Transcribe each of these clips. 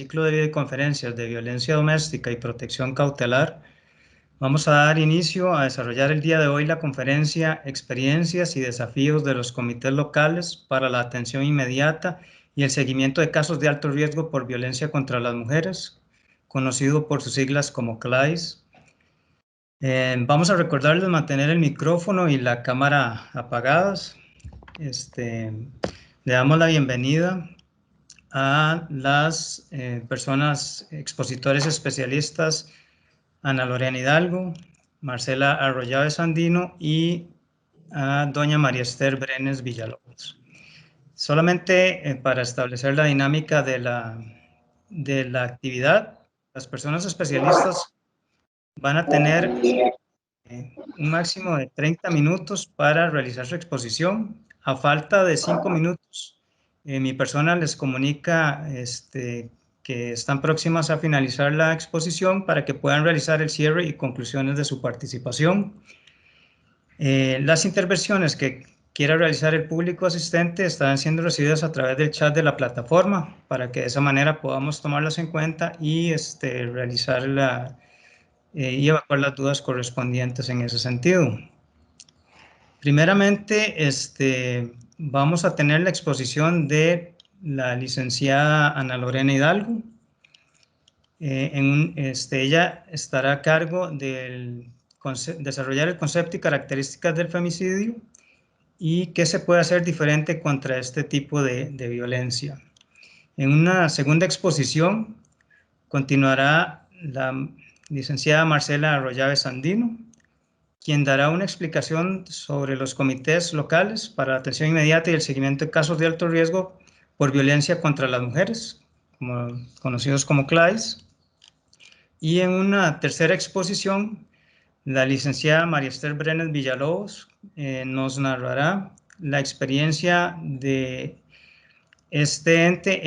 Ciclo de videoconferencias de violencia doméstica y protección cautelar, vamos a dar inicio a desarrollar el día de hoy la conferencia Experiencias y desafíos de los comités locales para la atención inmediata y el seguimiento de casos de alto riesgo por violencia contra las mujeres, conocido por sus siglas como CLAIS. Vamos a recordarles mantener el micrófono y la cámara apagadas. Le damos la bienvenida a las personas expositores especialistas Ana Lorena Hidalgo, Marcela Arroyave Sandino y a doña María Esther Brenes Villalobos. Solamente para establecer la dinámica de la actividad, las personas especialistas van a tener un máximo de 30 minutos para realizar su exposición. A falta de 5 minutos, mi persona les comunica que están próximas a finalizar la exposición para que puedan realizar el cierre y conclusiones de su participación. Las intervenciones que quiera realizar el público asistente estarán siendo recibidas a través del chat de la plataforma para que de esa manera podamos tomarlas en cuenta y realizar y evacuar las dudas correspondientes en ese sentido. Primeramente, vamos a tener la exposición de la licenciada Ana Lorena Hidalgo. Ella estará a cargo de desarrollar el concepto y características del femicidio y qué se puede hacer diferente contra este tipo de violencia. En una segunda exposición continuará la licenciada Marcela Arroyave Sandino, quien dará una explicación sobre los comités locales para la atención inmediata y el seguimiento de casos de alto riesgo por violencia contra las mujeres, conocidos como CLAIS. Y en una tercera exposición, la licenciada María Esther Brenes Villalobos nos narrará la experiencia de este ente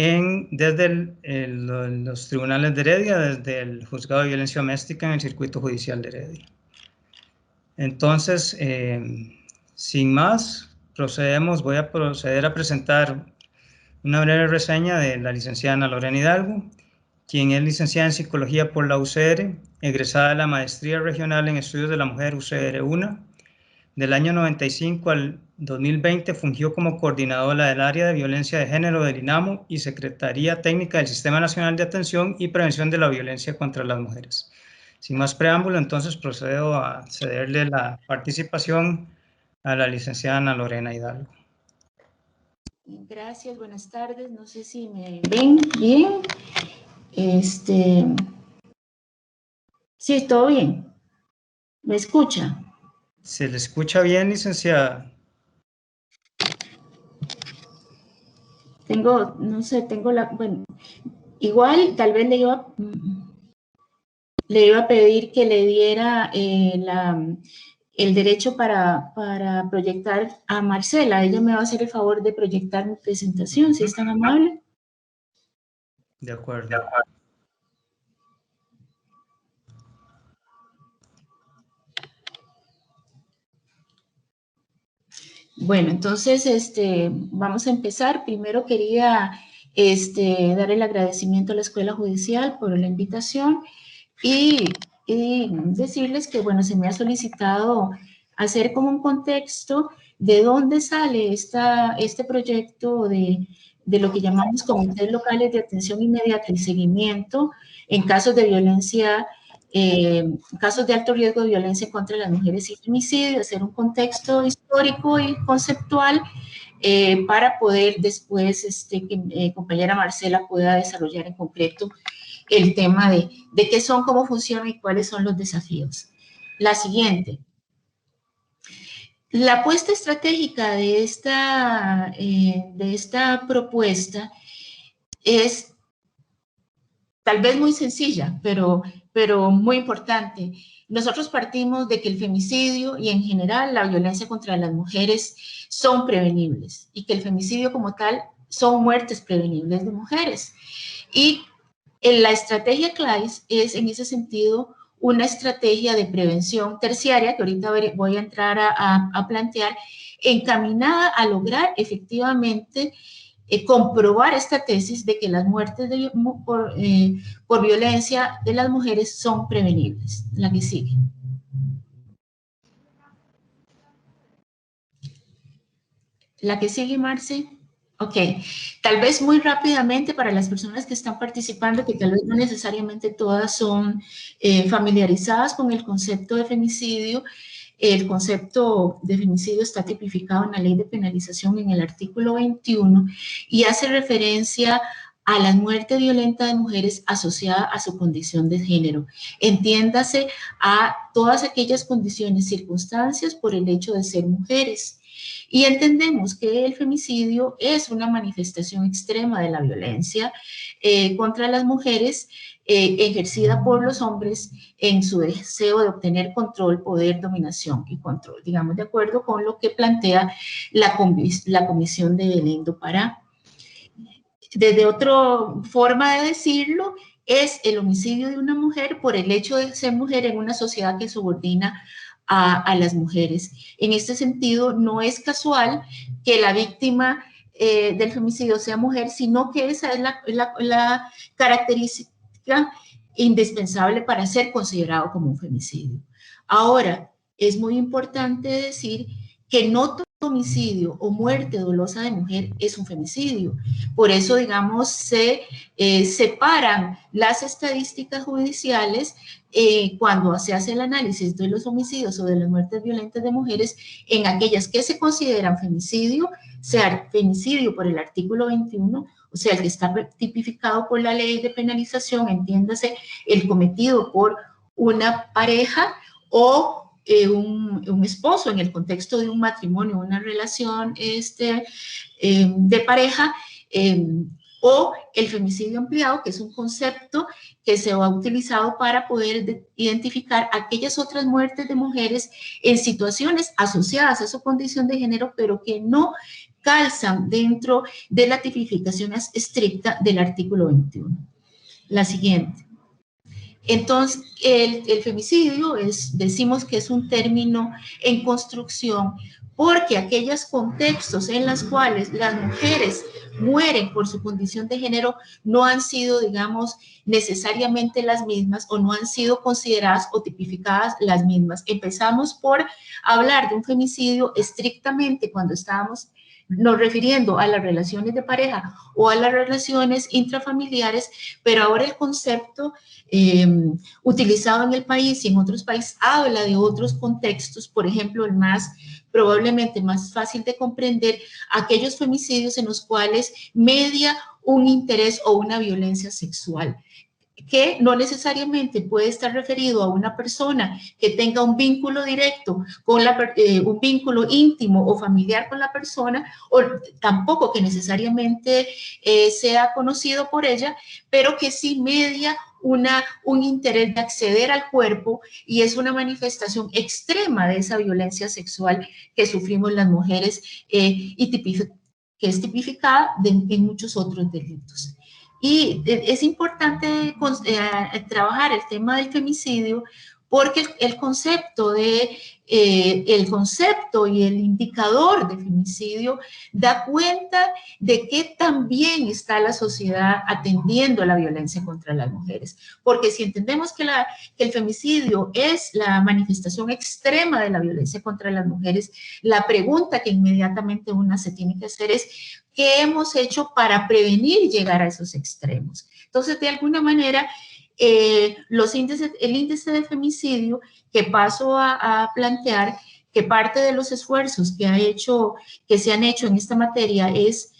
desde los tribunales de Heredia, desde el Juzgado de Violencia Doméstica en el Circuito Judicial de Heredia. Entonces, sin más, voy a proceder a presentar una breve reseña de la licenciada Ana Lorena Hidalgo, quien es licenciada en Psicología por la UCR, egresada de la Maestría Regional en Estudios de la Mujer UCR 1. Del año 95 al 2020 fungió como coordinadora del área de violencia de género del INAMO y Secretaría Técnica del Sistema Nacional de Atención y Prevención de la Violencia contra las Mujeres. Sin más preámbulo, entonces procedo a cederle la participación a la licenciada Ana Lorena Hidalgo. Gracias, buenas tardes. No sé si me ven bien. Sí, todo bien. ¿Me escucha? ¿Se le escucha bien, licenciada? No sé, bueno, igual tal vez le iba a pedir que le diera el derecho para proyectar a Marcela. Ella me va a hacer el favor de proyectar mi presentación, si es tan amable. De acuerdo. Bueno, entonces vamos a empezar. Primero quería dar el agradecimiento a la Escuela Judicial por la invitación y decirles que, bueno, se me ha solicitado hacer como un contexto de dónde sale este proyecto de lo que llamamos comités locales de atención inmediata y seguimiento en casos de violencia, casos de alto riesgo de violencia contra las mujeres y femicidio, hacer un contexto histórico y conceptual para poder después que mi compañera Marcela pueda desarrollar en concreto el tema de qué son, cómo funcionan y cuáles son los desafíos. La siguiente. La apuesta estratégica de esta propuesta es tal vez muy sencilla, pero muy importante. Nosotros partimos de que el femicidio y en general la violencia contra las mujeres son prevenibles y que el femicidio como tal son muertes prevenibles de mujeres. Y la estrategia CLAIS es en ese sentido una estrategia de prevención terciaria que ahorita voy a entrar a plantear, encaminada a lograr efectivamente comprobar esta tesis de que las muertes por violencia de las mujeres son prevenibles. La que sigue. La que sigue, Marce. Ok, tal vez muy rápidamente para las personas que están participando, que tal vez no necesariamente todas son familiarizadas con el concepto de femicidio. El concepto de femicidio está tipificado en la Ley de Penalización en el artículo 21 y hace referencia a la muerte violenta de mujeres asociada a su condición de género. Entiéndase a todas aquellas condiciones, circunstancias por el hecho de ser mujeres. Y entendemos que el femicidio es una manifestación extrema de la violencia contra las mujeres ejercida por los hombres en su deseo de obtener control, poder, dominación y control, digamos, de acuerdo con lo que plantea la Comisión de Belén do Pará. Desde otra forma de decirlo, es el homicidio de una mujer por el hecho de ser mujer en una sociedad que subordina a las mujeres. En este sentido, no es casual que la víctima del femicidio sea mujer, sino que esa es la característica indispensable para ser considerado como un femicidio. Ahora, es muy importante decir que no todo homicidio o muerte dolosa de mujer es un femicidio. Por eso, digamos, se separan las estadísticas judiciales cuando se hace el análisis de los homicidios o de las muertes violentas de mujeres en aquellas que se consideran femicidio, sea femicidio por el artículo 21, o sea, el que está tipificado por la Ley de Penalización, entiéndase, el cometido por una pareja o un esposo en el contexto de un matrimonio, una relación de pareja, o el femicidio ampliado, que es un concepto que se ha utilizado para poder identificar aquellas otras muertes de mujeres en situaciones asociadas a su condición de género, pero que no calzan dentro de la tipificación estricta del artículo 21. La siguiente. Entonces, el femicidio decimos que es un término en construcción porque aquellos contextos en los cuales las mujeres mueren por su condición de género no han sido, digamos, necesariamente las mismas o no han sido consideradas o tipificadas las mismas. Empezamos por hablar de un femicidio estrictamente cuando estábamos nos refiriendo a las relaciones de pareja o a las relaciones intrafamiliares, pero ahora el concepto utilizado en el país y en otros países habla de otros contextos, por ejemplo, el más probablemente más fácil de comprender, aquellos femicidios en los cuales media un interés o una violencia sexual, que no necesariamente puede estar referido a una persona que tenga un vínculo directo con un vínculo íntimo o familiar con la persona, o tampoco que necesariamente sea conocido por ella, pero que sí media un interés de acceder al cuerpo y es una manifestación extrema de esa violencia sexual que sufrimos las mujeres que es tipificada en muchos otros delitos. Y es importante trabajar el tema del femicidio porque el concepto y el indicador de femicidio da cuenta de que también está la sociedad atendiendo la violencia contra las mujeres. Porque si entendemos que el femicidio es la manifestación extrema de la violencia contra las mujeres, la pregunta que inmediatamente una se tiene que hacer es ¿qué hemos hecho para prevenir llegar a esos extremos? Entonces, de alguna manera, el índice de femicidio que paso a plantear, que parte de los esfuerzos que se han hecho en esta materia es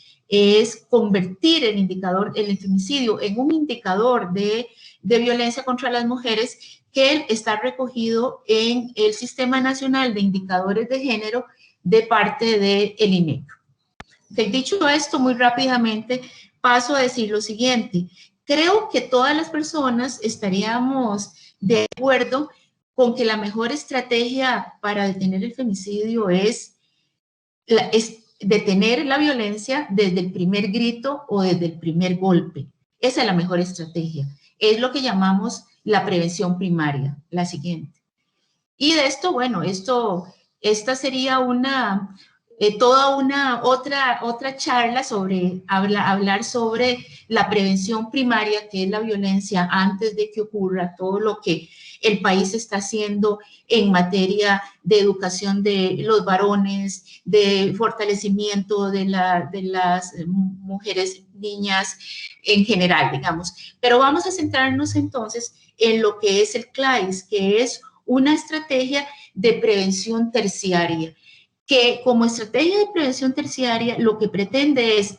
convertir el femicidio en un indicador de violencia contra las mujeres que está recogido en el Sistema Nacional de Indicadores de Género de parte del INEC. Dicho esto, muy rápidamente paso a decir lo siguiente. Creo que todas las personas estaríamos de acuerdo con que la mejor estrategia para detener el femicidio es detener la violencia desde el primer grito o desde el primer golpe. Esa es la mejor estrategia. Es lo que llamamos la prevención primaria, la siguiente. Y de esto, bueno, esta sería toda una otra charla sobre hablar sobre la prevención primaria, que es la violencia antes de que ocurra, todo lo que el país está haciendo en materia de educación de los varones, de fortalecimiento de las mujeres, niñas en general, digamos. Pero vamos a centrarnos entonces en lo que es el CLAIS, que es una estrategia de prevención terciaria, que como estrategia de prevención terciaria lo que pretende es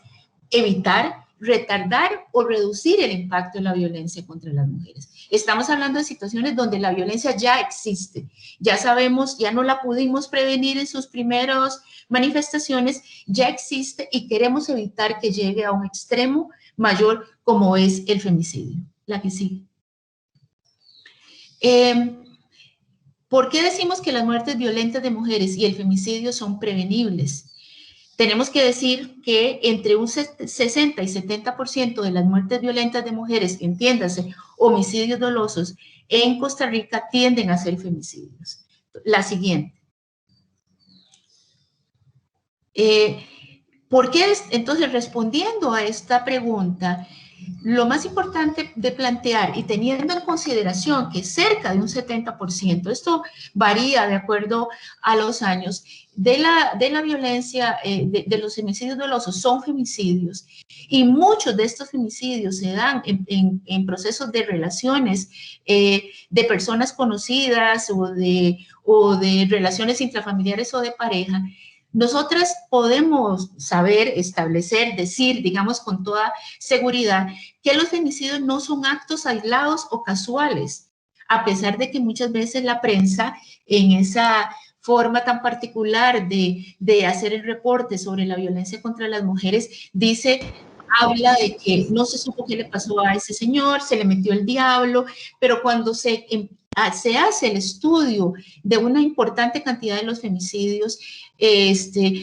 evitar, retardar o reducir el impacto de la violencia contra las mujeres. Estamos hablando de situaciones donde la violencia ya existe, ya sabemos, ya no la pudimos prevenir en sus primeras manifestaciones, ya existe y queremos evitar que llegue a un extremo mayor como es el femicidio. La que sigue. ¿Por qué decimos que las muertes violentas de mujeres y el femicidio son prevenibles? Tenemos que decir que entre un 60 y 70% de las muertes violentas de mujeres, entiéndase, homicidios dolosos, en Costa Rica tienden a ser femicidios. La siguiente. ¿Por qué? Entonces, respondiendo a esta pregunta, lo más importante de plantear y teniendo en consideración que cerca de un 70%, esto varía de acuerdo a los años, de la violencia, de los femicidios dolosos son femicidios y muchos de estos femicidios se dan en procesos de relaciones de personas conocidas o de relaciones intrafamiliares o de pareja. Nosotras podemos saber, establecer, decir, digamos con toda seguridad, que los femicidios no son actos aislados o casuales, a pesar de que muchas veces la prensa, en esa forma tan particular de hacer el reporte sobre la violencia contra las mujeres, habla de que no se supo qué le pasó a ese señor, se le metió el diablo, pero cuando se hace el estudio de una importante cantidad de los femicidios,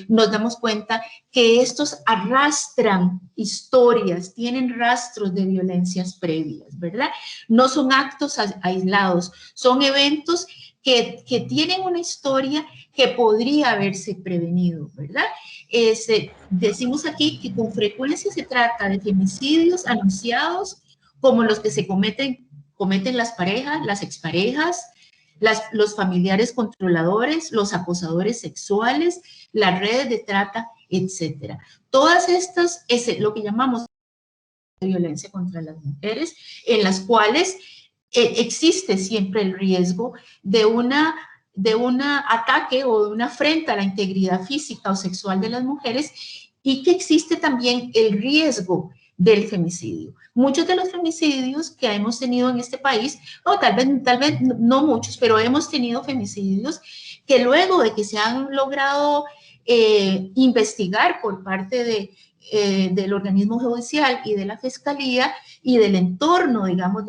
nos damos cuenta que estos arrastran historias, tienen rastros de violencias previas, ¿verdad? No son actos aislados, son eventos que tienen una historia que podría haberse prevenido, ¿verdad? Decimos aquí que con frecuencia se trata de femicidios anunciados como los que se cometen las parejas, las exparejas, los familiares controladores, los acosadores sexuales, las redes de trata, etc. Todas estas es lo que llamamos violencia contra las mujeres, en las cuales existe siempre el riesgo de un ataque o de una afrenta a la integridad física o sexual de las mujeres y que existe también el riesgo del femicidio. Muchos de los femicidios que hemos tenido en este país, o tal vez no muchos, pero hemos tenido femicidios que luego de que se han logrado investigar por parte del organismo judicial y de la fiscalía y del entorno, digamos,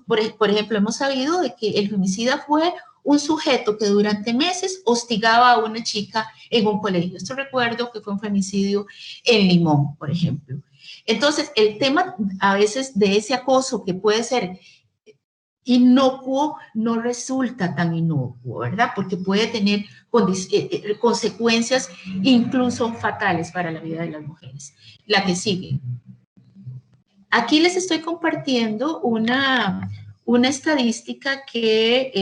por ejemplo, hemos sabido de que el femicida fue un sujeto que durante meses hostigaba a una chica en un colegio. Esto recuerdo que fue un femicidio en Limón, por ejemplo. Entonces, el tema a veces de ese acoso que puede ser inocuo no resulta tan inocuo, ¿verdad? Porque puede tener consecuencias incluso fatales para la vida de las mujeres. La que sigue. Aquí les estoy compartiendo una estadística que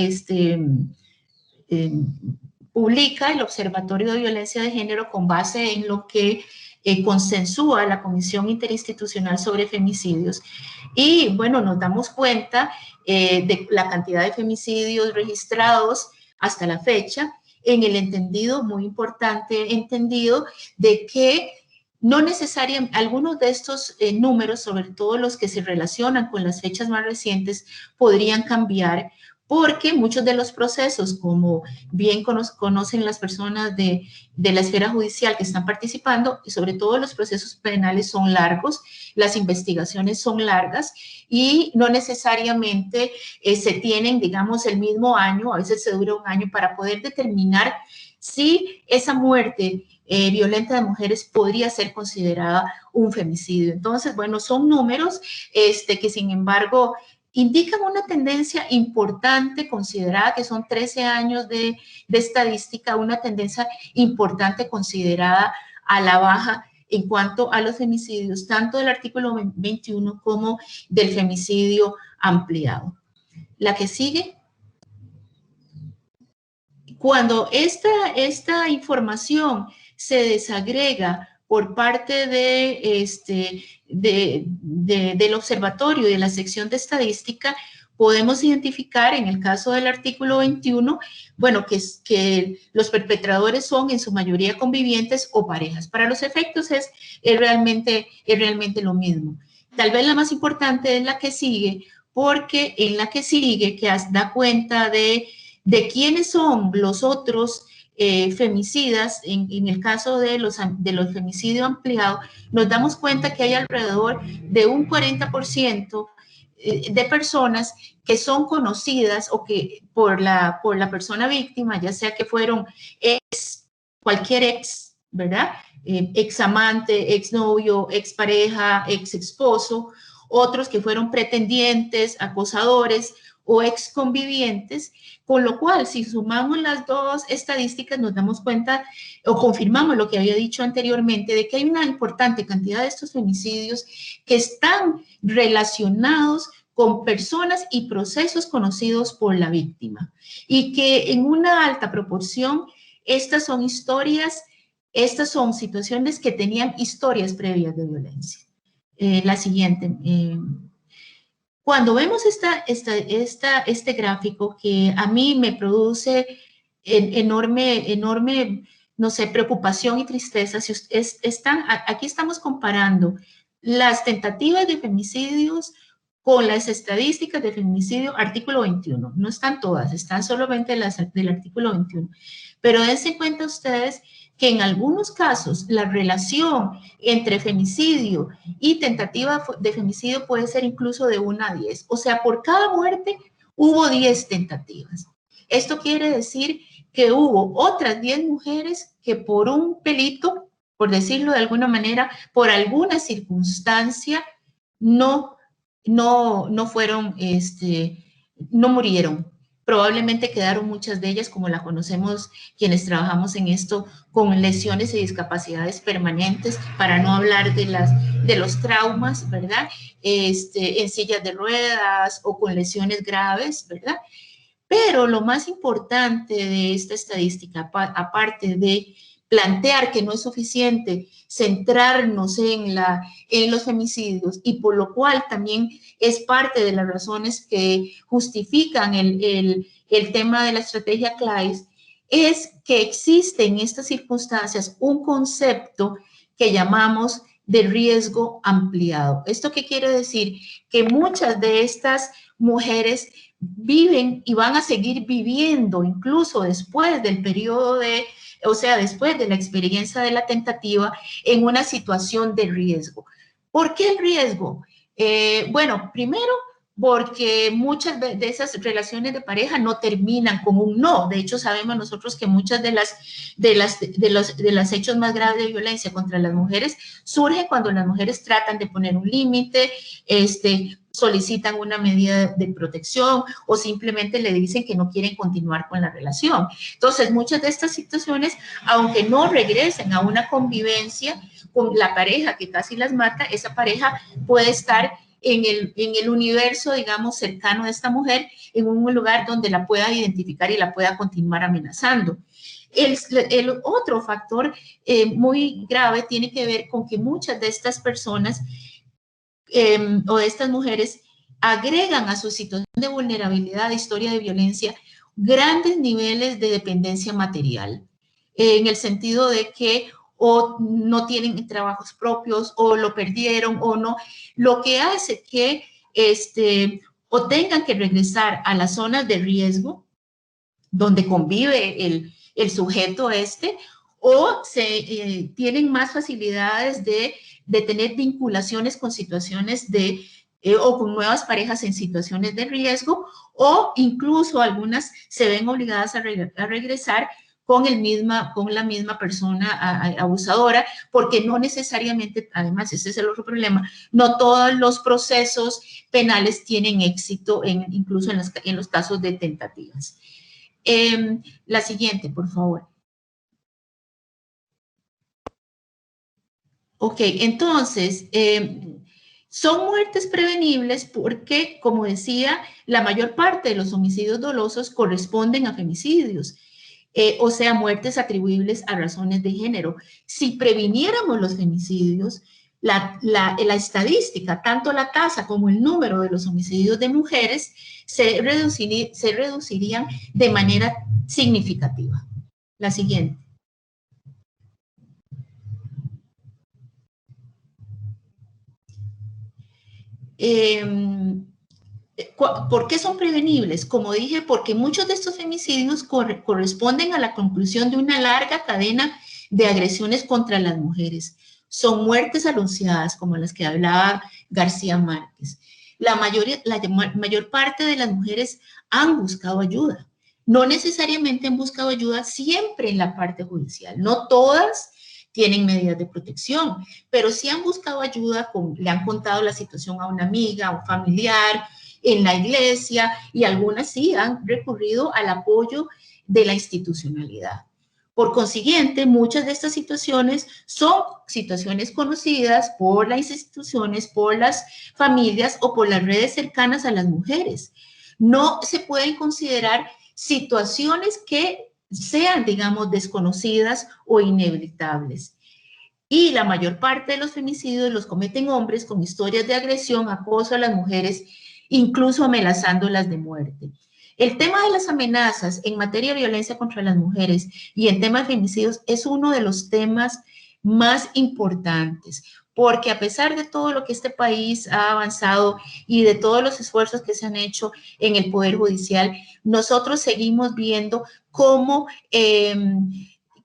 publica el Observatorio de Violencia de Género con base en lo que consensúa la Comisión Interinstitucional sobre Femicidios. Y bueno, nos damos cuenta de la cantidad de femicidios registrados hasta la fecha, en el entendido, muy importante entendido, de que no necesariamente, algunos de estos números, sobre todo los que se relacionan con las fechas más recientes, podrían cambiar porque muchos de los procesos, como bien conocen las personas de la esfera judicial que están participando, y sobre todo los procesos penales son largos, las investigaciones son largas y no necesariamente se tienen, digamos, el mismo año, a veces se dura un año para poder determinar si esa muerte violenta de mujeres podría ser considerada un femicidio. Entonces, bueno, son números que sin embargo indican una tendencia importante, considerada que son 13 años de estadística, una tendencia importante considerada a la baja en cuanto a los femicidios, tanto del artículo 21 como del femicidio ampliado. La que sigue. Cuando esta información se desagrega por parte del observatorio y de la sección de estadística, podemos identificar en el caso del artículo 21, bueno, que los perpetradores son en su mayoría convivientes o parejas. Para los efectos es realmente lo mismo. Tal vez la más importante es la que sigue, porque en la que sigue, que da cuenta de quiénes son los otros femicidas, en el caso de los femicidios ampliados, nos damos cuenta que hay alrededor de un 40% de personas que son conocidas o que por la persona víctima, ya sea que fueron cualquier ex, ¿verdad? Ex amante, ex novio, ex pareja, ex esposo, otros que fueron pretendientes, acosadores o ex convivientes, con lo cual si sumamos las dos estadísticas nos damos cuenta o confirmamos lo que había dicho anteriormente de que hay una importante cantidad de estos femicidios que están relacionados con personas y procesos conocidos por la víctima y que en una alta proporción estas son situaciones que tenían historias previas de violencia. La siguiente. Cuando vemos este gráfico que a mí me produce enorme, no sé, preocupación y tristeza, si aquí estamos comparando las tentativas de femicidios con las estadísticas de feminicidio, artículo 21. No están todas, están solamente las del artículo 21. Pero dense cuenta ustedes que en algunos casos la relación entre femicidio y tentativa de femicidio puede ser incluso de 1 a 10. O sea, por cada muerte hubo 10 tentativas. Esto quiere decir que hubo otras 10 mujeres que por un pelito, por decirlo de alguna manera, por alguna circunstancia, no fueron, no murieron. Probablemente quedaron muchas de ellas, como la conocemos quienes trabajamos en esto, con lesiones y discapacidades permanentes, para no hablar de los traumas, ¿verdad? En sillas de ruedas o con lesiones graves, ¿verdad? Pero lo más importante de esta estadística, aparte de plantear que no es suficiente centrarnos en los femicidios y por lo cual también es parte de las razones que justifican el tema de la estrategia CLAIS, es que existe en estas circunstancias un concepto que llamamos de riesgo ampliado. ¿Esto qué quiere decir? Que muchas de estas mujeres viven y van a seguir viviendo incluso después del periodo después de la experiencia de la tentativa, en una situación de riesgo. ¿Por qué el riesgo? Bueno, primero, porque muchas de esas relaciones de pareja no terminan con un no. De hecho, sabemos nosotros que muchas de los hechos más graves de violencia contra las mujeres surgen cuando las mujeres tratan de poner un límite, solicitan una medida de protección o simplemente le dicen que no quieren continuar con la relación. Entonces, muchas de estas situaciones, aunque no regresen a una convivencia con la pareja que casi las mata, esa pareja puede estar en el universo, digamos, cercano de esta mujer, en un lugar donde la pueda identificar y la pueda continuar amenazando. El otro factor muy grave tiene que ver con que muchas de estas personas o de estas mujeres agregan a su situación de vulnerabilidad, de historia de violencia, grandes niveles de dependencia material, en el sentido de que o no tienen trabajos propios, o lo perdieron, o no, lo que hace que o tengan que regresar a las zonas de riesgo, donde convive el sujeto o tienen más facilidades de tener vinculaciones con situaciones o con nuevas parejas en situaciones de riesgo, o incluso algunas se ven obligadas a regresar con la misma persona abusadora, porque no necesariamente, además, ese es el otro problema, no todos los procesos penales tienen éxito, incluso en los casos de tentativas. La siguiente, por favor. Ok, entonces, son muertes prevenibles porque, como decía, la mayor parte de los homicidios dolosos corresponden a femicidios, o sea, muertes atribuibles a razones de género. Si previniéramos los femicidios, la estadística, tanto la tasa como el número de los homicidios de mujeres se reducirían de manera significativa. La siguiente. ¿Por qué son prevenibles? Como dije, porque muchos de estos femicidios corresponden a la conclusión de una larga cadena de agresiones contra las mujeres. Son muertes anunciadas, como las que hablaba García Márquez. La mayor parte de las mujeres han buscado ayuda. No necesariamente han buscado ayuda siempre en la parte judicial. No todas tienen medidas de protección, pero sí han buscado ayuda, le han contado la situación a una amiga, a un familiar, en la iglesia, y algunas sí han recurrido al apoyo de la institucionalidad. Por consiguiente, muchas de estas situaciones son situaciones conocidas por las instituciones, por las familias o por las redes cercanas a las mujeres. No se pueden considerar situaciones que sean, digamos, desconocidas o inevitables. Y la mayor parte de los femicidios los cometen hombres con historias de agresión, acoso a las mujeres, incluso amenazándolas de muerte. El tema de las amenazas en materia de violencia contra las mujeres y en tema de femicidios es uno de los temas más importantes, porque a pesar de todo lo que este país ha avanzado y de todos los esfuerzos que se han hecho en el Poder Judicial, nosotros seguimos viendo cómo,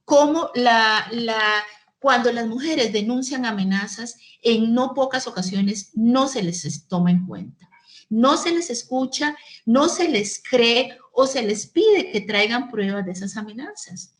cuando las mujeres denuncian amenazas, en no pocas ocasiones no se les toma en cuenta. No se les escucha, no se les cree o se les pide que traigan pruebas de esas amenazas.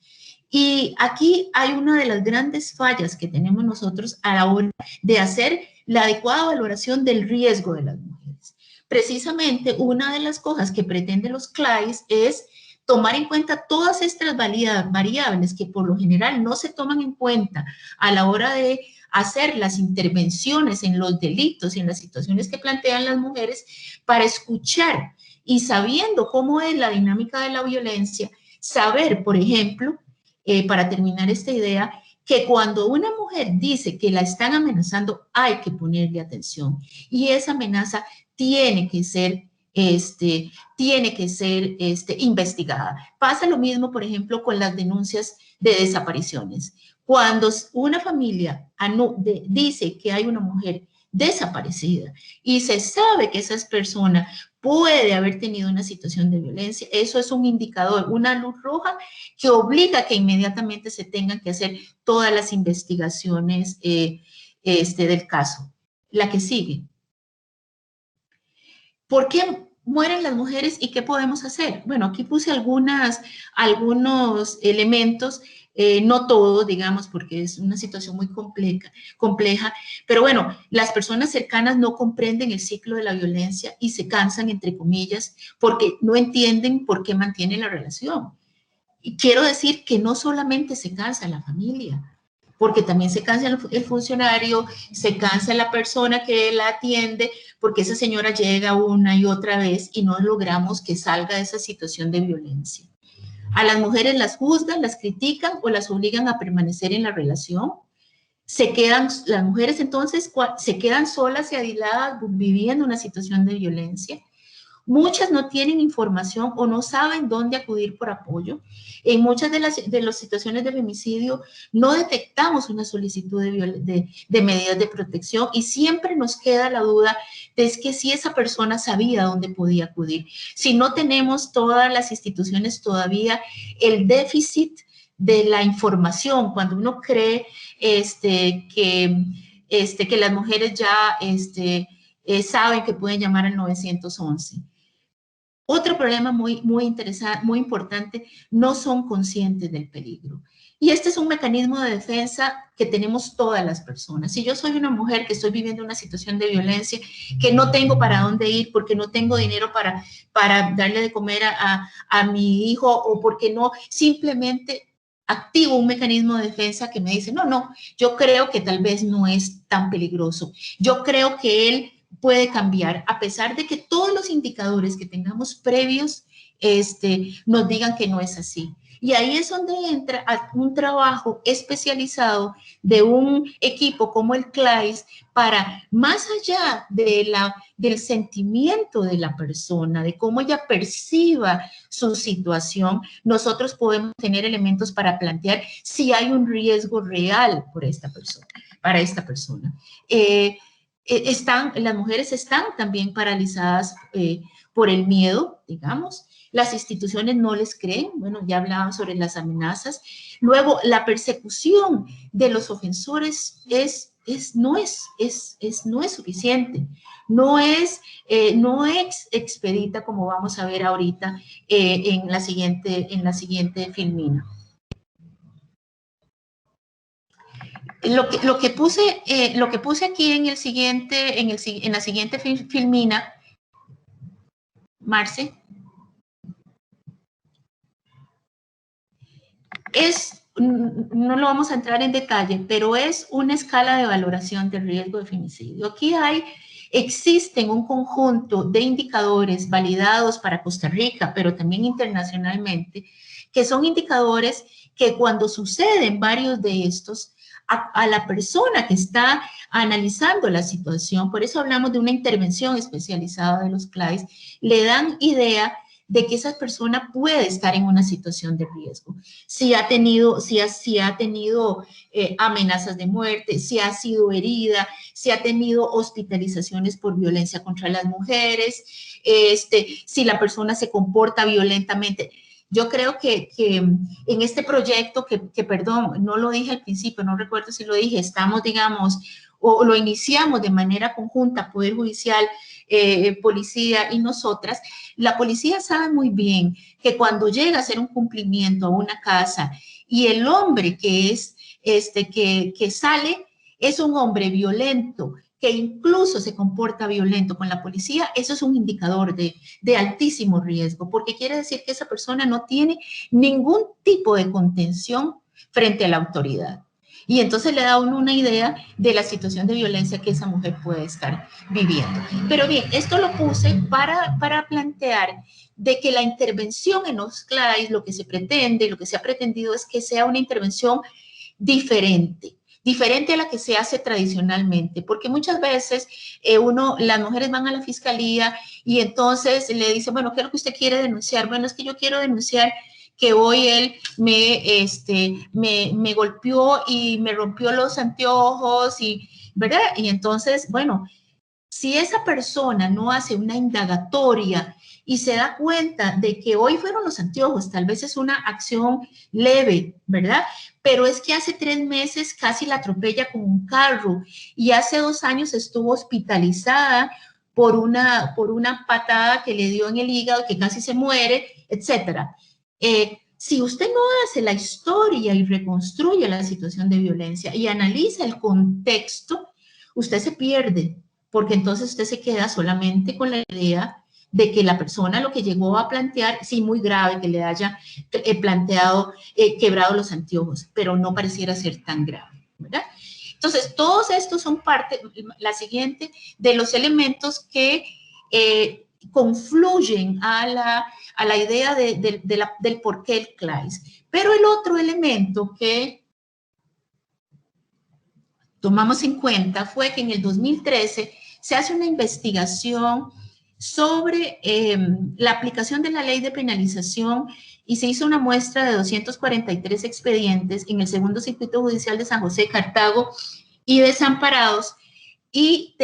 Y aquí hay una de las grandes fallas que tenemos nosotros a la hora de hacer la adecuada valoración del riesgo de las mujeres. Precisamente una de las cosas que pretenden los CLAIS es tomar en cuenta todas estas variables que por lo general no se toman en cuenta a la hora de hacer las intervenciones en los delitos y en las situaciones que plantean las mujeres, para escuchar y sabiendo cómo es la dinámica de la violencia, saber, por ejemplo, para terminar esta idea, que cuando una mujer dice que la están amenazando, hay que ponerle atención. Y esa amenaza tiene que ser investigada. Pasa lo mismo, por ejemplo, con las denuncias de desapariciones. Cuando una familia dice que hay una mujer desaparecida y se sabe que esa persona puede haber tenido una situación de violencia, eso es un indicador, una luz roja que obliga a que inmediatamente se tengan que hacer todas las investigaciones del caso. La que sigue. ¿Por qué mueren las mujeres y qué podemos hacer? Bueno, aquí puse algunos elementos, no todos, digamos, porque es una situación muy compleja, pero bueno, las personas cercanas no comprenden el ciclo de la violencia y se cansan, entre comillas, porque no entienden por qué mantienen la relación. Y quiero decir que no solamente se cansa la familia, porque también se cansa el funcionario, se cansa la persona que la atiende, porque esa señora llega una y otra vez y no logramos que salga de esa situación de violencia. A las mujeres las juzgan, las critican o las obligan a permanecer en la relación. Las mujeres entonces se quedan solas y aisladas viviendo una situación de violencia. Muchas no tienen información o no saben dónde acudir por apoyo. En muchas de las situaciones de femicidio no detectamos una solicitud de medidas de protección y siempre nos queda la duda de que si esa persona sabía dónde podía acudir. Si no tenemos todas las instituciones todavía el déficit de la información, cuando uno cree que las mujeres ya saben que pueden llamar al 911. Otro problema muy interesante, muy importante, no son conscientes del peligro. Y este es un mecanismo de defensa que tenemos todas las personas. Si yo soy una mujer que estoy viviendo una situación de violencia, que no tengo para dónde ir porque no tengo dinero para darle de comer a mi hijo, o porque no, simplemente activo un mecanismo de defensa que me dice, no, yo creo que tal vez no es tan peligroso. Yo creo que él puede cambiar, a pesar de que todos los indicadores que tengamos previos nos digan que no es así. Y ahí es donde entra un trabajo especializado de un equipo como el CLAIS para, más allá del sentimiento de la persona, de cómo ella perciba su situación, nosotros podemos tener elementos para plantear si hay un riesgo real por esta persona, para esta persona. Las mujeres están también paralizadas por el miedo, digamos. Las instituciones no les creen, bueno, ya hablaban sobre las amenazas. Luego, la persecución de los ofensores no es suficiente, no es expedita, como vamos a ver ahorita en la siguiente filmina. Lo que puse aquí en la siguiente filmina, Marce, no lo vamos a entrar en detalle, pero es una escala de valoración del riesgo de femicidio. Aquí existen un conjunto de indicadores validados para Costa Rica, pero también internacionalmente, que son indicadores que cuando suceden varios de estos, a la persona que está analizando la situación, por eso hablamos de una intervención especializada de los CLAIS, le dan idea de que esa persona puede estar en una situación de riesgo. Si ha tenido amenazas de muerte, si ha sido herida, si ha tenido hospitalizaciones por violencia contra las mujeres, si la persona se comporta violentamente. Yo creo que en este proyecto, perdón, no lo dije al principio, no recuerdo si lo dije, estamos, digamos, o lo iniciamos de manera conjunta, Poder Judicial, policía y nosotras. La policía sabe muy bien que cuando llega a hacer un cumplimiento a una casa y el hombre que sale es un hombre violento, que incluso se comporta violento con la policía, eso es un indicador de altísimo riesgo, porque quiere decir que esa persona no tiene ningún tipo de contención frente a la autoridad. Y entonces le da uno una idea de la situación de violencia que esa mujer puede estar viviendo. Pero bien, esto lo puse para plantear de que la intervención en los CLAIS, lo que se pretende, lo que se ha pretendido es que sea una intervención diferente a la que se hace tradicionalmente, porque muchas veces las mujeres van a la fiscalía y entonces le dicen, bueno, ¿qué es lo que usted quiere denunciar? Bueno, es que yo quiero denunciar que hoy él me golpeó y me rompió los anteojos, ¿verdad? Y entonces, bueno, si esa persona no hace una indagatoria y se da cuenta de que hoy fueron los anteojos, tal vez es una acción leve, ¿verdad? Pero es que hace 3 meses casi la atropella con un carro y hace 2 años estuvo hospitalizada por una patada que le dio en el hígado, que casi se muere, etcétera. Si usted no hace la historia y reconstruye la situación de violencia y analiza el contexto, usted se pierde, porque entonces usted se queda solamente con la idea de que la persona lo que llegó a plantear, sí, muy grave, que le haya quebrado los anteojos, pero no pareciera ser tan grave, ¿verdad? Entonces, todos estos son parte, la siguiente, de los elementos que confluyen a la idea del por qué el CLAIS. Pero el otro elemento que tomamos en cuenta fue que en el 2013 se hace una investigación sobre la aplicación de la ley de penalización y se hizo una muestra de 243 expedientes en el segundo circuito judicial de San José, Cartago y Desamparados, y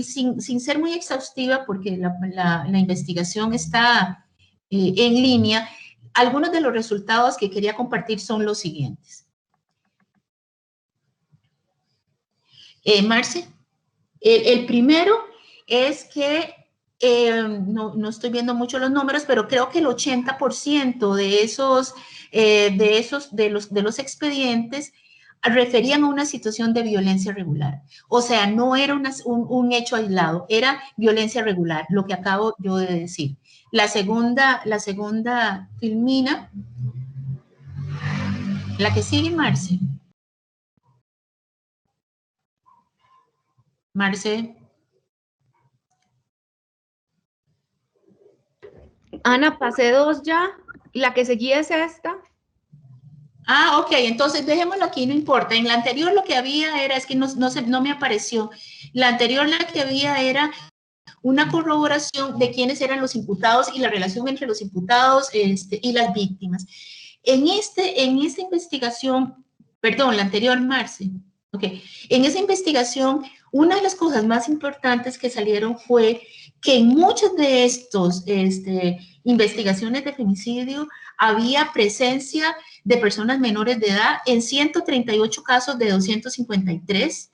sin ser muy exhaustiva, porque la investigación está en línea, algunos de los resultados que quería compartir son los siguientes. Marce, el primero es que no estoy viendo mucho los números, pero creo que el 80% de los expedientes referían a una situación de violencia regular. O sea, no era un hecho aislado, era violencia regular, lo que acabo yo de decir. La segunda, Filmina, la que sigue, Marce. Marce. Ana, pasé 2 ya. La que seguía es esta. Ah, ok, entonces dejémoslo aquí, no importa. En la anterior lo que había era, es que no me apareció. La anterior la que había era una corroboración de quiénes eran los imputados y la relación entre los imputados y las víctimas. En esta investigación, perdón, la anterior, Marce, ok, en esa investigación, una de las cosas más importantes que salieron fue que en muchas de estas investigaciones de femicidio había presencia de personas menores de edad en 138 casos de 253.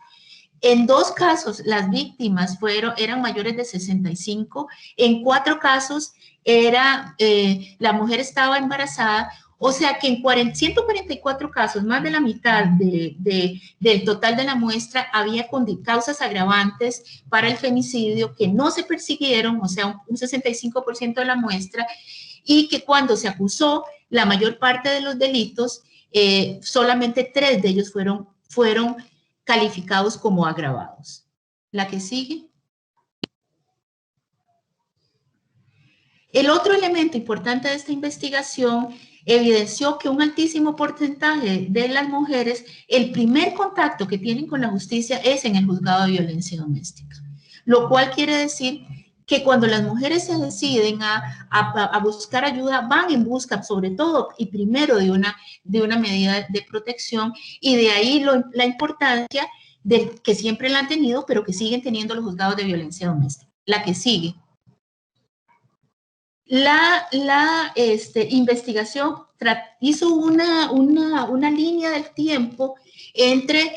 En 2 casos, las víctimas eran mayores de 65. En 4 casos, la mujer estaba embarazada. O sea que en 144 casos, más de la mitad del total de la muestra, había causas agravantes para el femicidio que no se persiguieron, o sea, un 65% de la muestra, y que cuando se acusó la mayor parte de los delitos, solamente 3 de ellos fueron calificados como agravados. La que sigue. El otro elemento importante de esta investigación evidenció que un altísimo porcentaje de las mujeres, el primer contacto que tienen con la justicia es en el juzgado de violencia doméstica, lo cual quiere decir que cuando las mujeres se deciden a buscar ayuda, van en busca sobre todo y primero de una medida de protección, y de ahí la importancia que siempre la han tenido, pero que siguen teniendo los juzgados de violencia doméstica. La que sigue. La investigación hizo una línea del tiempo entre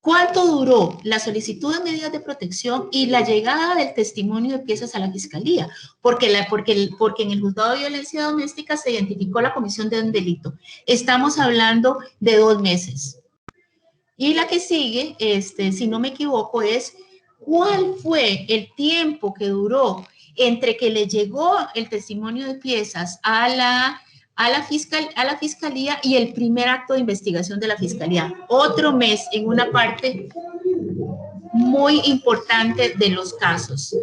cuánto duró la solicitud de medidas de protección y la llegada del testimonio de piezas a la fiscalía, porque en el juzgado de violencia doméstica se identificó la comisión de un delito. Estamos hablando de 2 meses. Y la que sigue, si no me equivoco, es cuál fue el tiempo que duró entre que le llegó el testimonio de piezas a la fiscalía y el primer acto de investigación de la fiscalía. Otro mes en una parte muy importante de los casos.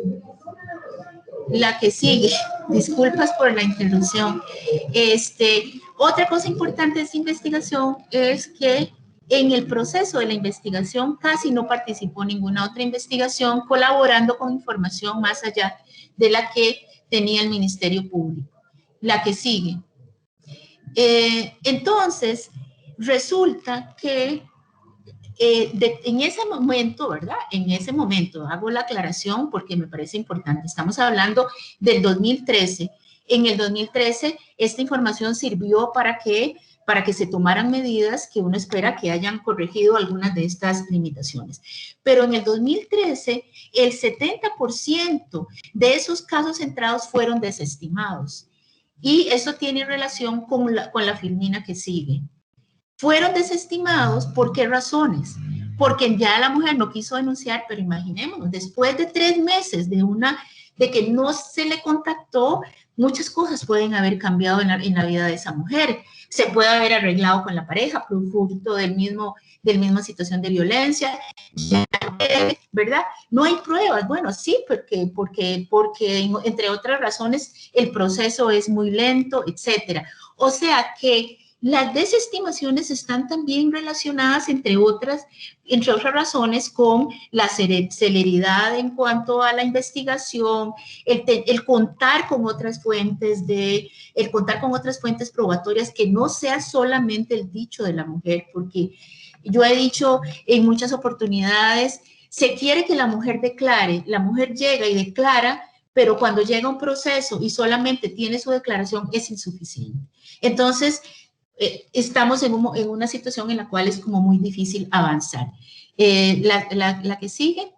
La que sigue, disculpas por la interrupción. Otra cosa importante de esta investigación es que en el proceso de la investigación casi no participó ninguna otra investigación colaborando con información más allá de la que tenía el Ministerio Público. La que sigue. Entonces, resulta que en ese momento, ¿verdad? En ese momento, hago la aclaración porque me parece importante. Estamos hablando del 2013. En el 2013, esta información sirvió para que se tomaran medidas que uno espera que hayan corregido algunas de estas limitaciones. Pero en el 2013, el 70% de esos casos entrados fueron desestimados. Y eso tiene relación con la filmina que sigue. Fueron desestimados, ¿por qué razones? Porque ya la mujer no quiso denunciar, pero imaginémonos, después de 3 meses de que no se le contactó, muchas cosas pueden haber cambiado en la vida de esa mujer. Se puede haber arreglado con la pareja, producto de la misma situación de violencia, ¿verdad? No hay pruebas. Bueno, sí, porque entre otras razones el proceso es muy lento, etcétera. O sea que las desestimaciones están también relacionadas, entre otras razones, con la celeridad en cuanto a la investigación, el contar con otras fuentes probatorias que no sea solamente el dicho de la mujer, porque yo he dicho en muchas oportunidades, se quiere que la mujer declare, la mujer llega y declara, pero cuando llega un proceso y solamente tiene su declaración es insuficiente. Entonces, estamos en una situación en la cual es como muy difícil avanzar. La que sigue.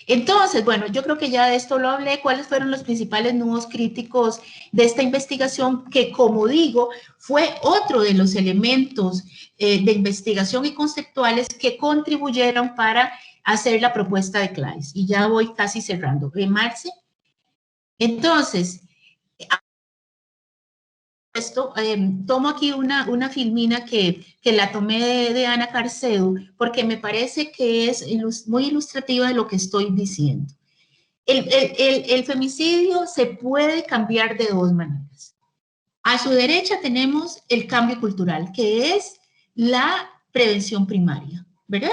Entonces, bueno, yo creo que ya de esto lo hablé, cuáles fueron los principales nudos críticos de esta investigación, que como digo, fue otro de los elementos de investigación y conceptuales que contribuyeron para hacer la propuesta de Claes. Y ya voy casi cerrando. Marce. Entonces, esto, tomo aquí una filmina que la tomé de Ana Carcedo, porque me parece que es muy ilustrativa de lo que estoy diciendo. El femicidio se puede cambiar de dos maneras. A su derecha tenemos el cambio cultural, que es la prevención primaria, ¿verdad?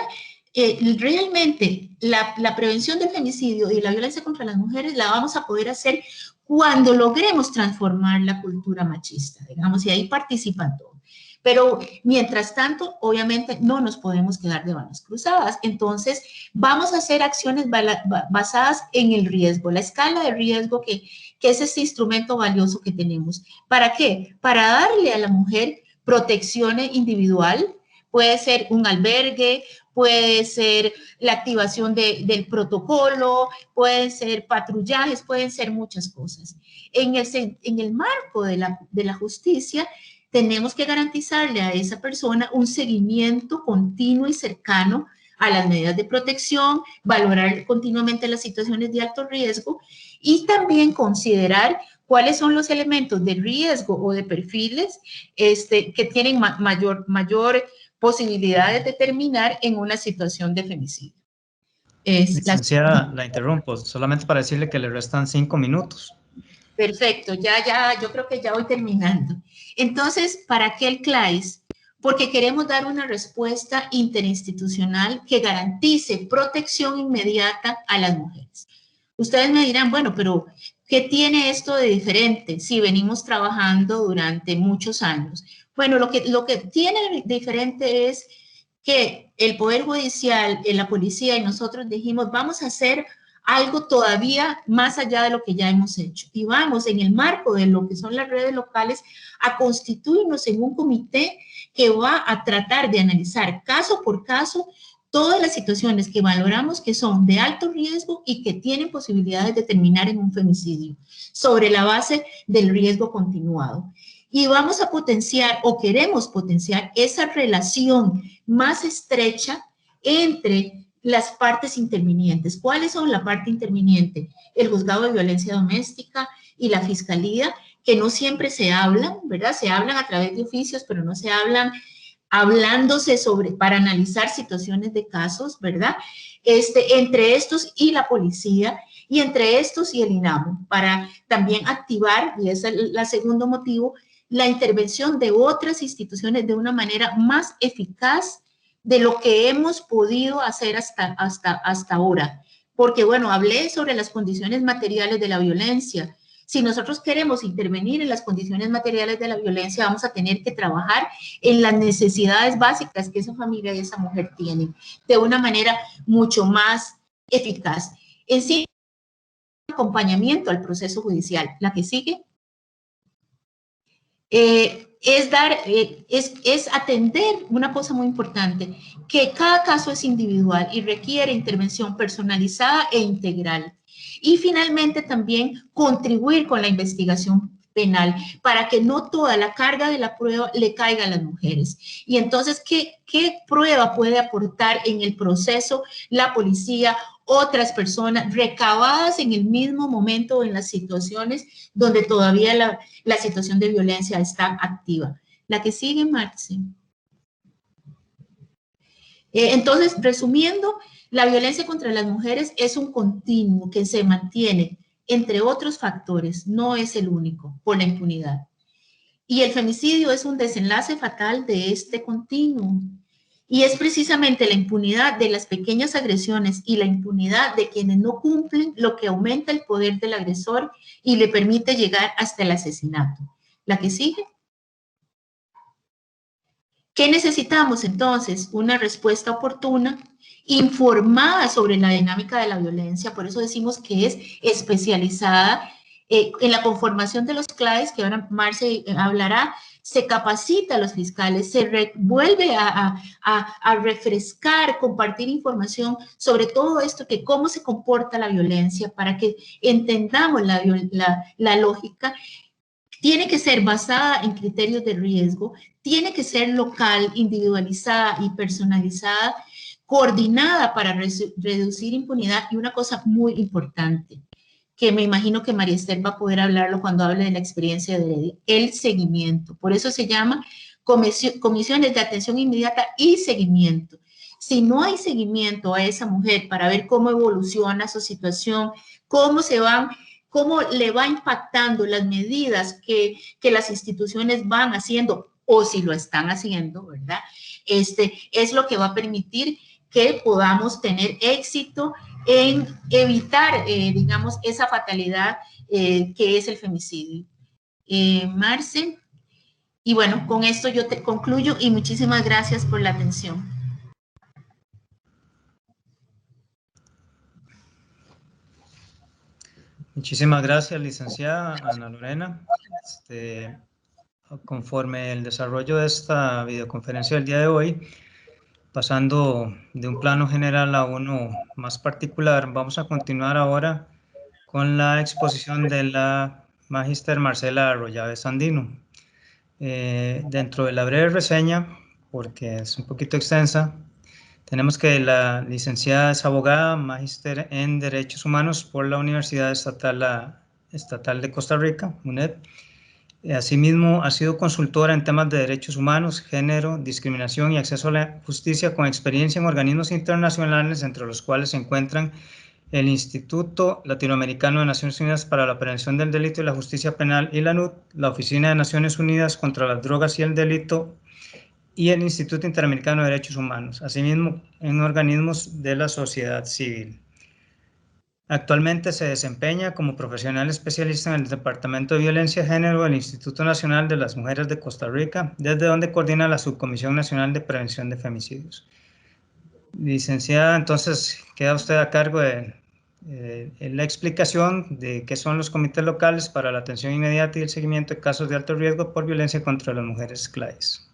Realmente la prevención del femicidio y la violencia contra las mujeres la vamos a poder hacer cuando logremos transformar la cultura machista, digamos, y ahí participan todos. Pero mientras tanto, obviamente no nos podemos quedar de manos cruzadas. Entonces, vamos a hacer acciones basadas en el riesgo, la escala de riesgo que es este instrumento valioso que tenemos. ¿Para qué? Para darle a la mujer protección individual. Puede ser un albergue, puede ser la activación del protocolo, pueden ser patrullajes, pueden ser muchas cosas. En el marco de la justicia, tenemos que garantizarle a esa persona un seguimiento continuo y cercano a las medidas de protección, valorar continuamente las situaciones de alto riesgo y también considerar cuáles son los elementos de riesgo o de perfiles que tienen mayor posibilidad de determinar en una situación de femicidio. Licenciada, la interrumpo, solamente para decirle que le restan 5 minutos. Perfecto, yo creo que ya voy terminando. Entonces, ¿para qué el CLAES? Porque queremos dar una respuesta interinstitucional que garantice protección inmediata a las mujeres. Ustedes me dirán, bueno, pero ¿qué tiene esto de diferente si venimos trabajando durante muchos años? Bueno, lo que tiene de diferente es que el Poder Judicial, la policía y nosotros dijimos, vamos a hacer algo todavía más allá de lo que ya hemos hecho. Y vamos, en el marco de lo que son las redes locales, a constituirnos en un comité que va a tratar de analizar caso por caso todas las situaciones que valoramos que son de alto riesgo y que tienen posibilidades de terminar en un femicidio, sobre la base del riesgo continuado. Y vamos a potenciar, o queremos potenciar, esa relación más estrecha entre las partes intervinientes. ¿Cuáles son la parte interviniente? El juzgado de violencia doméstica y la fiscalía, que no siempre se hablan, ¿verdad? Se hablan a través de oficios, pero no se hablan hablándose para analizar situaciones de casos, ¿verdad? Entre estos y la policía, y entre estos y el INAMO, para también activar, y ese es el segundo motivo, la intervención de otras instituciones de una manera más eficaz de lo que hemos podido hacer hasta ahora. Porque, bueno, hablé sobre las condiciones materiales de la violencia. Si nosotros queremos intervenir en las condiciones materiales de la violencia, vamos a tener que trabajar en las necesidades básicas que esa familia y esa mujer tienen, de una manera mucho más eficaz. En sí, acompañamiento al proceso judicial. La que sigue. Es atender una cosa muy importante, que cada caso es individual y requiere intervención personalizada e integral. Y finalmente también contribuir con la investigación penal para que no toda la carga de la prueba le caiga a las mujeres. Y entonces, ¿qué prueba puede aportar en el proceso la policía, otras personas recabadas en el mismo momento en las situaciones donde todavía la situación de violencia está activa? La que sigue, Marce. Entonces, resumiendo, la violencia contra las mujeres es un continuo que se mantiene, entre otros factores, no es el único, por la impunidad. Y el femicidio es un desenlace fatal de este continuo. Y es precisamente la impunidad de las pequeñas agresiones y la impunidad de quienes no cumplen lo que aumenta el poder del agresor y le permite llegar hasta el asesinato. La que sigue. ¿Qué necesitamos entonces? Una respuesta oportuna, informada sobre la dinámica de la violencia, por eso decimos que es especializada en la conformación de los CLAES, que ahora Marce hablará, se capacita a los fiscales, se vuelve a refrescar, compartir información sobre todo esto, que cómo se comporta la violencia, para que entendamos la lógica. Tiene que ser basada en criterios de riesgo, tiene que ser local, individualizada y personalizada, coordinada para reducir impunidad, y una cosa muy importante, que me imagino que María Esther va a poder hablarlo cuando hable de la experiencia de Heredia, el seguimiento. Por eso se llama comisiones de atención inmediata y seguimiento. Si no hay seguimiento a esa mujer para ver cómo evoluciona su situación, cómo le va impactando las medidas que las instituciones van haciendo, o si lo están haciendo, ¿verdad? Es lo que va a permitir que podamos tener éxito en evitar, digamos, esa fatalidad que es el femicidio. Marce, y bueno, con esto yo te concluyo y muchísimas gracias por la atención. Muchísimas gracias, licenciada Ana Lorena. Conforme el desarrollo de esta videoconferencia del día de hoy, pasando de un plano general a uno más particular, vamos a continuar ahora con la exposición de la magíster Marcela Arroyave Sandino. Dentro de la breve reseña, porque es un poquito extensa, tenemos que la licenciada es abogada, magíster en Derechos Humanos por la Universidad Estatal de Costa Rica, UNED. Asimismo, ha sido consultora en temas de derechos humanos, género, discriminación y acceso a la justicia, con experiencia en organismos internacionales, entre los cuales se encuentran el Instituto Latinoamericano de Naciones Unidas para la Prevención del Delito y la Justicia Penal, y la NUT, la Oficina de Naciones Unidas contra las Drogas y el Delito, y el Instituto Interamericano de Derechos Humanos, asimismo en organismos de la sociedad civil. Actualmente se desempeña como profesional especialista en el Departamento de Violencia de Género del Instituto Nacional de las Mujeres de Costa Rica, desde donde coordina la Subcomisión Nacional de Prevención de Femicidios. Licenciada, entonces queda usted a cargo de la explicación de qué son los comités locales para la atención inmediata y el seguimiento de casos de alto riesgo por violencia contra las mujeres CLAIS.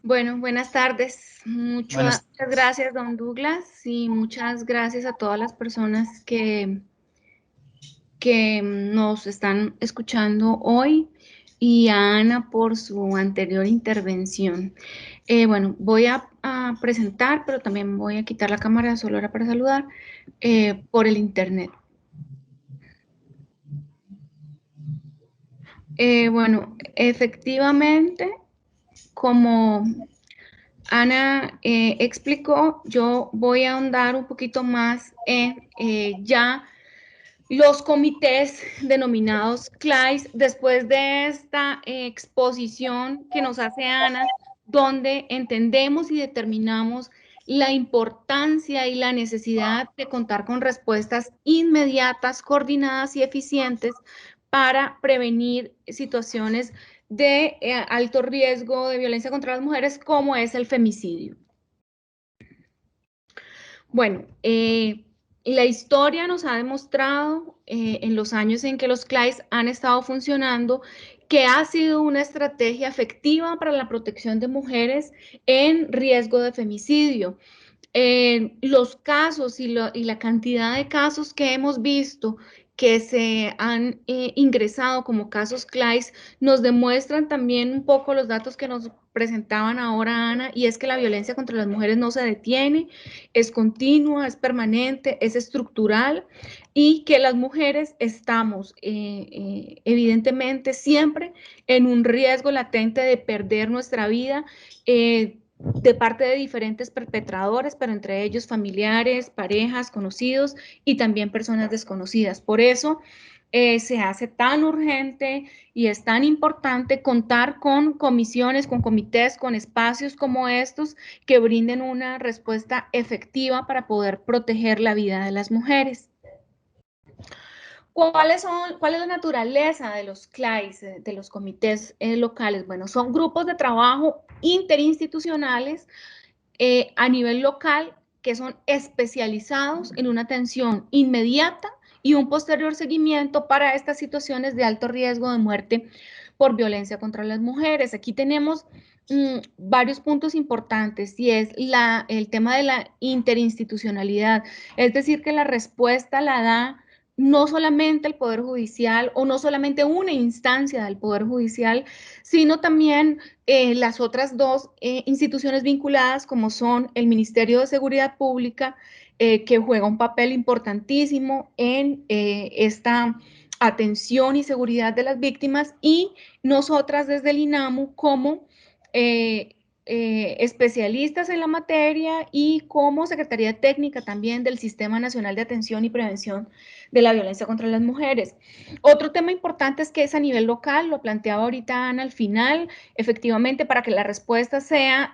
Bueno, buenas tardes. Muchas gracias, don Douglas, y muchas gracias a todas las personas que nos están escuchando hoy, y a Ana por su anterior intervención. Bueno, voy a presentar, pero también voy a quitar la cámara, solo era para saludar, por el internet. Bueno, efectivamente, como Ana explicó, yo voy a ahondar un poquito más en ya los comités denominados CLAIS, después de esta exposición que nos hace Ana, donde entendemos y determinamos la importancia y la necesidad de contar con respuestas inmediatas, coordinadas y eficientes para prevenir situaciones de alto riesgo de violencia contra las mujeres, como es el femicidio. Bueno, la historia nos ha demostrado en los años en que los CLAIS han estado funcionando que ha sido una estrategia efectiva para la protección de mujeres en riesgo de femicidio. Los casos y la cantidad de casos que hemos visto que se han ingresado como casos CLAIS nos demuestran también un poco los datos que nos presentaban ahora Ana, y es que la violencia contra las mujeres no se detiene, es continua, es permanente, es estructural, y que las mujeres estamos evidentemente siempre en un riesgo latente de perder nuestra vida, de parte de diferentes perpetradores, pero entre ellos familiares, parejas, conocidos y también personas desconocidas. Por eso se hace tan urgente y es tan importante contar con comisiones, con comités, con espacios como estos que brinden una respuesta efectiva para poder proteger la vida de las mujeres. ¿Cuál es la naturaleza de los CLAIS, de los comités locales? Bueno, son grupos de trabajo interinstitucionales a nivel local que son especializados en una atención inmediata y un posterior seguimiento para estas situaciones de alto riesgo de muerte por violencia contra las mujeres. Aquí tenemos varios puntos importantes y es el tema de la interinstitucionalidad, es decir, que la respuesta la da no solamente el Poder Judicial o no solamente una instancia del Poder Judicial, sino también las otras dos instituciones vinculadas como son el Ministerio de Seguridad Pública, que juega un papel importantísimo en esta atención y seguridad de las víctimas, y nosotras desde el INAMU como especialistas en la materia y como Secretaría Técnica también del Sistema Nacional de Atención y Prevención de la Violencia contra las Mujeres. Otro tema importante es que es a nivel local, lo planteaba ahorita Ana al final, efectivamente para que la respuesta sea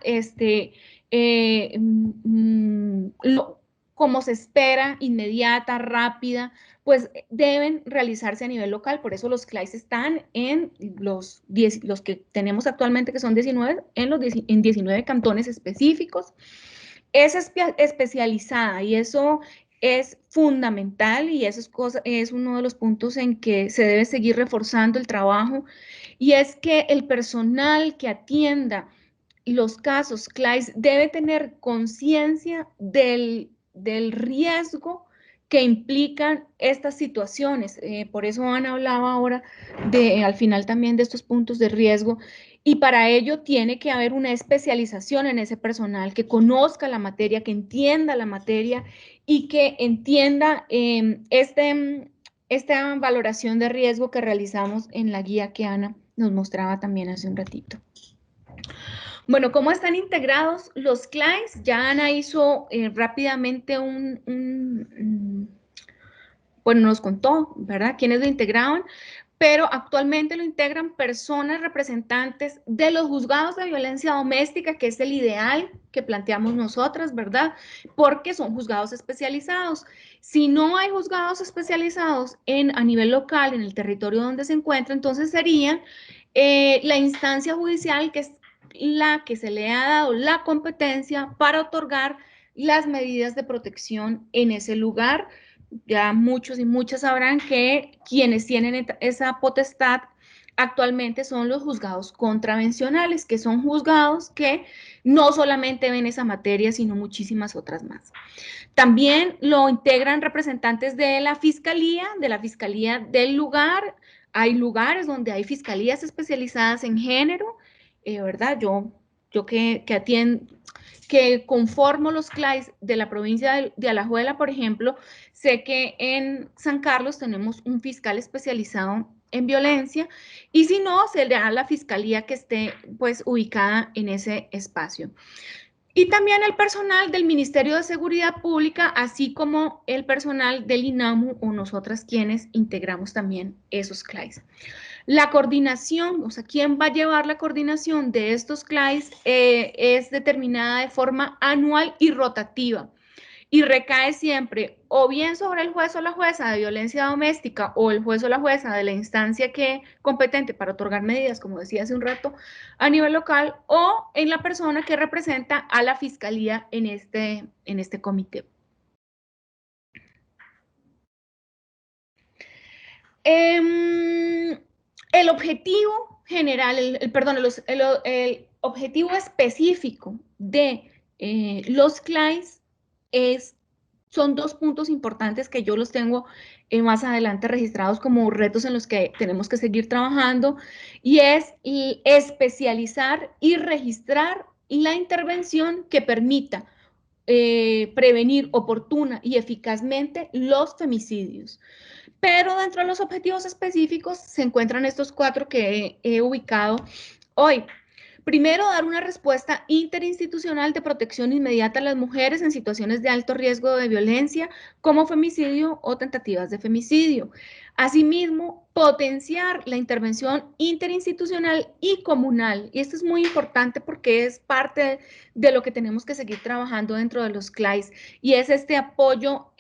como se espera, inmediata, rápida, pues deben realizarse a nivel local. Por eso los CLAIS están en los que tenemos actualmente, que son 19, en 19 cantones específicos. Es especializada y eso es fundamental, y eso es uno de los puntos en que se debe seguir reforzando el trabajo, y es que el personal que atienda los casos CLAIS debe tener conciencia del riesgo que implican estas situaciones. Por eso Ana hablaba ahora al final también de estos puntos de riesgo, y para ello tiene que haber una especialización en ese personal que conozca la materia, que entienda la materia y que entienda esta valoración de riesgo que realizamos en la guía que Ana nos mostraba también hace un ratito. Bueno, ¿cómo están integrados los CLAIS? Ya Ana hizo rápidamente bueno, nos contó, ¿verdad?, quiénes lo integraban, pero actualmente lo integran personas representantes de los juzgados de violencia doméstica, que es el ideal que planteamos nosotras, ¿verdad?, porque son juzgados especializados. Si no hay juzgados especializados a nivel local, en el territorio donde se encuentra, entonces sería la instancia judicial, que es la que se le ha dado la competencia para otorgar las medidas de protección en ese lugar. Ya muchos y muchas sabrán que quienes tienen esa potestad actualmente son los juzgados contravencionales, que son juzgados que no solamente ven esa materia, sino muchísimas otras más. También lo integran representantes de la fiscalía del lugar. Hay lugares donde hay fiscalías especializadas en género, ¿verdad? Yo que conformo los CLAIS de la provincia de Alajuela, por ejemplo, sé que en San Carlos tenemos un fiscal especializado en violencia, y si no, se le da a la fiscalía que esté pues ubicada en ese espacio. Y también el personal del Ministerio de Seguridad Pública, así como el personal del INAMU, o nosotras quienes integramos también esos CLAIS. La coordinación, o sea, quién va a llevar la coordinación de estos CLAIS es determinada de forma anual y rotativa, y recae siempre o bien sobre el juez o la jueza de violencia doméstica, o el juez o la jueza de la instancia competente para otorgar medidas, como decía hace un rato, a nivel local, o en la persona que representa a la fiscalía en este comité. El objetivo general, el objetivo específico de los CLAIS son dos puntos importantes que yo los tengo más adelante registrados como retos en los que tenemos que seguir trabajando, y es especializar y registrar la intervención que permita prevenir oportuna y eficazmente los femicidios. Pero dentro de los objetivos específicos se encuentran estos 4 que he ubicado hoy. Primero, dar una respuesta interinstitucional de protección inmediata a las mujeres en situaciones de alto riesgo de violencia, como femicidio o tentativas de femicidio. Asimismo, potenciar la intervención interinstitucional y comunal. Y esto es muy importante porque es parte de lo que tenemos que seguir trabajando dentro de los CLAIS, y es este apoyo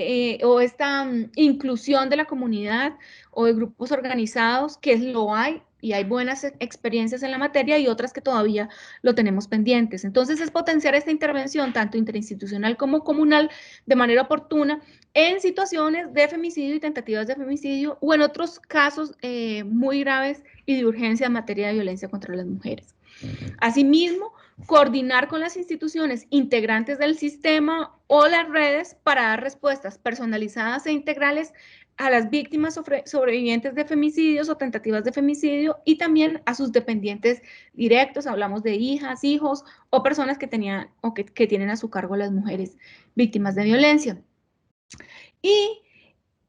o esta inclusión de la comunidad o de grupos organizados, que lo hay y hay buenas experiencias en la materia y otras que todavía lo tenemos pendientes. Entonces, es potenciar esta intervención, tanto interinstitucional como comunal, de manera oportuna, en situaciones de femicidio y tentativas de femicidio, o en otros casos muy graves y de urgencia en materia de violencia contra las mujeres. Asimismo, coordinar con las instituciones integrantes del sistema o las redes para dar respuestas personalizadas e integrales a las víctimas sobrevivientes de femicidios o tentativas de femicidio, y también a sus dependientes directos, hablamos de hijas, hijos o personas que tenían o que tienen a su cargo las mujeres víctimas de violencia. Y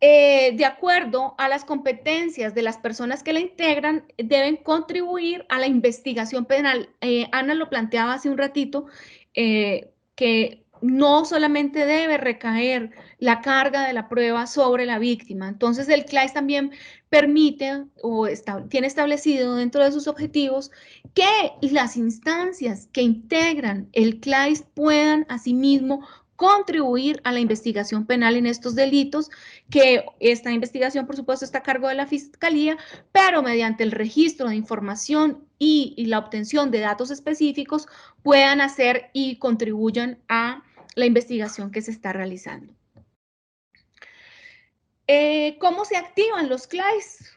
de acuerdo a las competencias de las personas que la integran, deben contribuir a la investigación penal. Ana lo planteaba hace un ratito, que no solamente debe recaer la carga de la prueba sobre la víctima. Entonces, el CLAIS también permite o tiene establecido dentro de sus objetivos que las instancias que integran el CLAIS puedan asimismo contribuir a la investigación penal en estos delitos, que esta investigación, por supuesto, está a cargo de la Fiscalía, pero mediante el registro de información y la obtención de datos específicos puedan hacer y contribuyan a la investigación que se está realizando. ¿Cómo se activan los CLAIS?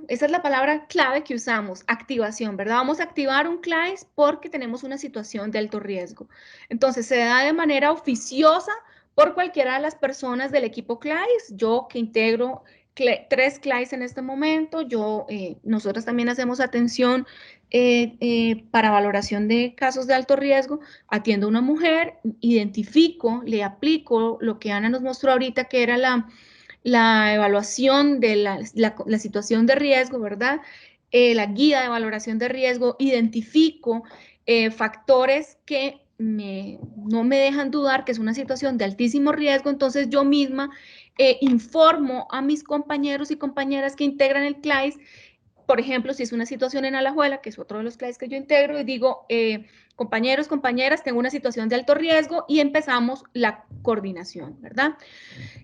Esa es la palabra clave que usamos, activación, ¿verdad? Vamos a activar un CLAIS porque tenemos una situación de alto riesgo. Entonces, se da de manera oficiosa por cualquiera de las personas del equipo CLAIS. Yo que integro 3 CLAIS en este momento, nosotros también hacemos atención para valoración de casos de alto riesgo. Atiendo a una mujer, identifico, le aplico lo que Ana nos mostró ahorita, que era la evaluación de la situación de riesgo, ¿verdad? La guía de valoración de riesgo, identifico factores que no me dejan dudar que es una situación de altísimo riesgo. Entonces yo misma informo a mis compañeros y compañeras que integran el CLAIS. Por ejemplo, si es una situación en Alajuela, que es otro de los CLAIS que yo integro, y digo, compañeros, compañeras, tengo una situación de alto riesgo, y empezamos la coordinación, ¿verdad?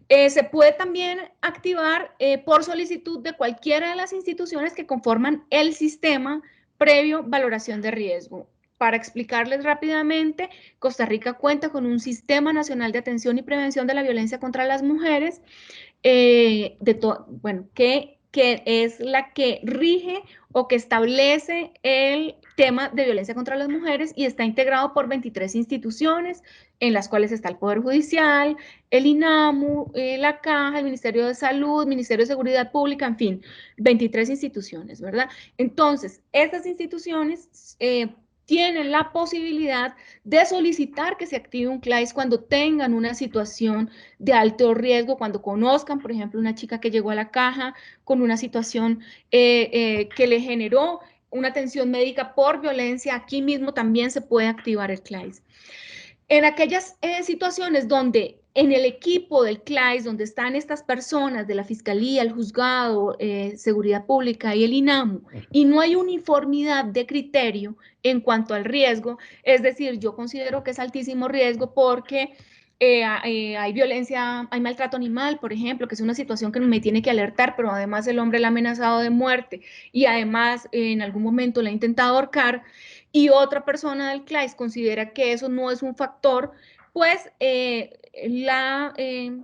Se puede también activar por solicitud de cualquiera de las instituciones que conforman el sistema previo valoración de riesgo. Para explicarles rápidamente, Costa Rica cuenta con un Sistema Nacional de Atención y Prevención de la Violencia contra las Mujeres, que es la que rige o que establece el tema de violencia contra las mujeres, y está integrado por 23 instituciones, en las cuales está el Poder Judicial, el INAMU, la Caja, el Ministerio de Salud, Ministerio de Seguridad Pública, en fin, 23 instituciones, ¿verdad? Entonces, estas instituciones tienen la posibilidad de solicitar que se active un CLAIS cuando tengan una situación de alto riesgo, cuando conozcan, por ejemplo, una chica que llegó a la caja con una situación que le generó una atención médica por violencia. Aquí mismo también se puede activar el CLAIS. En aquellas situaciones donde en el equipo del CLAIS, donde están estas personas de la Fiscalía, el Juzgado, Seguridad Pública y el INAMU, y no hay uniformidad de criterio en cuanto al riesgo, es decir, yo considero que es altísimo riesgo porque hay violencia, hay maltrato animal, por ejemplo, que es una situación que me tiene que alertar, pero además el hombre la ha amenazado de muerte y además en algún momento la ha intentado ahorcar, y otra persona del CLAIS considera que eso no es un factor, pues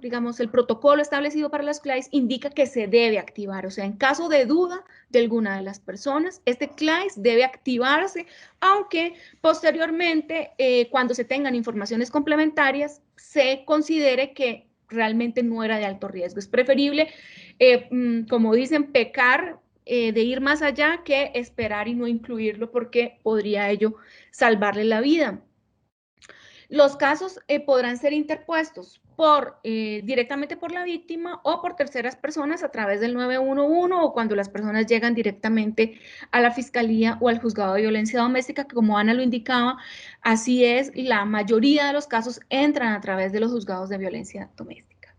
digamos, el protocolo establecido para las CLAIS indica que se debe activar. O sea, en caso de duda de alguna de las personas, este CLAIS debe activarse, aunque posteriormente, cuando se tengan informaciones complementarias, se considere que realmente no era de alto riesgo. Es preferible, como dicen, pecar de ir más allá que esperar y no incluirlo, porque podría ello salvarle la vida. Los casos podrán ser interpuestos directamente por la víctima o por terceras personas a través del 911, o cuando las personas llegan directamente a la Fiscalía o al Juzgado de Violencia Doméstica, que como Ana lo indicaba, así es, la mayoría de los casos entran a través de los juzgados de violencia doméstica.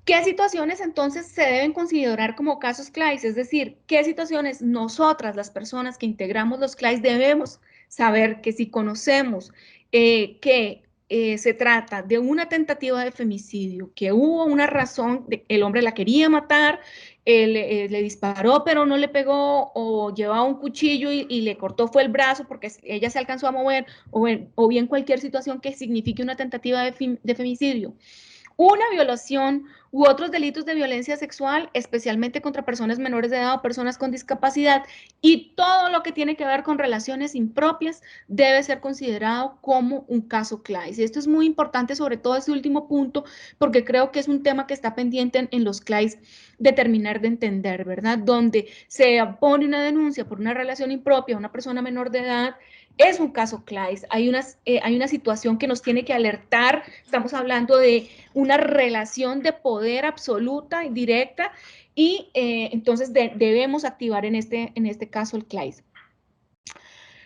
¿Qué situaciones entonces se deben considerar como casos CLAIS? Es decir, ¿qué situaciones nosotras, las personas que integramos los CLAIS, debemos saber que si conocemos que se trata de una tentativa de femicidio, que hubo una razón, el hombre la quería matar, le disparó pero no le pegó, o llevaba un cuchillo y le cortó fue el brazo porque ella se alcanzó a mover, o bien cualquier situación que signifique una tentativa de femicidio, una violación u otros delitos de violencia sexual, especialmente contra personas menores de edad o personas con discapacidad, y todo lo que tiene que ver con relaciones impropias debe ser considerado como un caso CLAIS. Y esto es muy importante, sobre todo este último punto, porque creo que es un tema que está pendiente en los CLAIS de terminar de entender, ¿verdad? Donde se pone una denuncia por una relación impropia a una persona menor de edad, es un caso CLAIS, hay una situación que nos tiene que alertar, estamos hablando de una relación de poder absoluta y directa, y entonces debemos activar en este caso el CLAIS.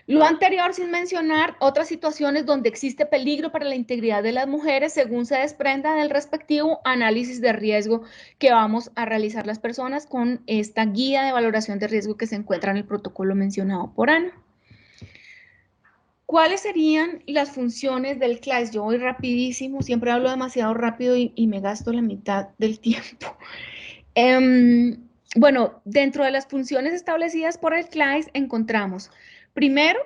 Lo anterior sin mencionar otras situaciones donde existe peligro para la integridad de las mujeres según se desprenda del respectivo análisis de riesgo que vamos a realizar las personas con esta guía de valoración de riesgo que se encuentra en el protocolo mencionado por Ana. ¿Cuáles serían las funciones del CLAIS? Yo voy rapidísimo, siempre hablo demasiado rápido y me gasto la mitad del tiempo. Bueno, dentro de las funciones establecidas por el CLAIS encontramos, primero,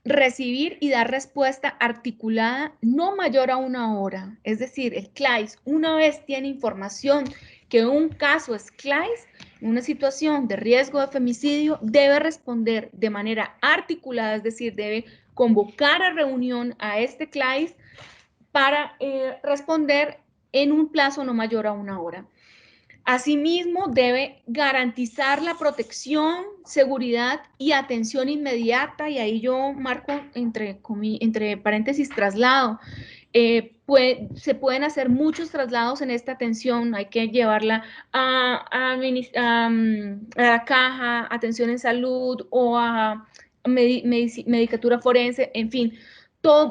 recibir y dar respuesta articulada no mayor a 1 hora. Es decir, el CLAIS, una vez tiene información que un caso es CLAIS, una situación de riesgo de femicidio, debe responder de manera articulada, es decir, debe convocar a reunión a este CLAIS para responder en un plazo no mayor a 1 hora. Asimismo, debe garantizar la protección, seguridad y atención inmediata, y ahí yo marco entre paréntesis traslado. Se pueden hacer muchos traslados en esta atención, hay que llevarla a la caja, atención en salud o a medicatura forense, en fin,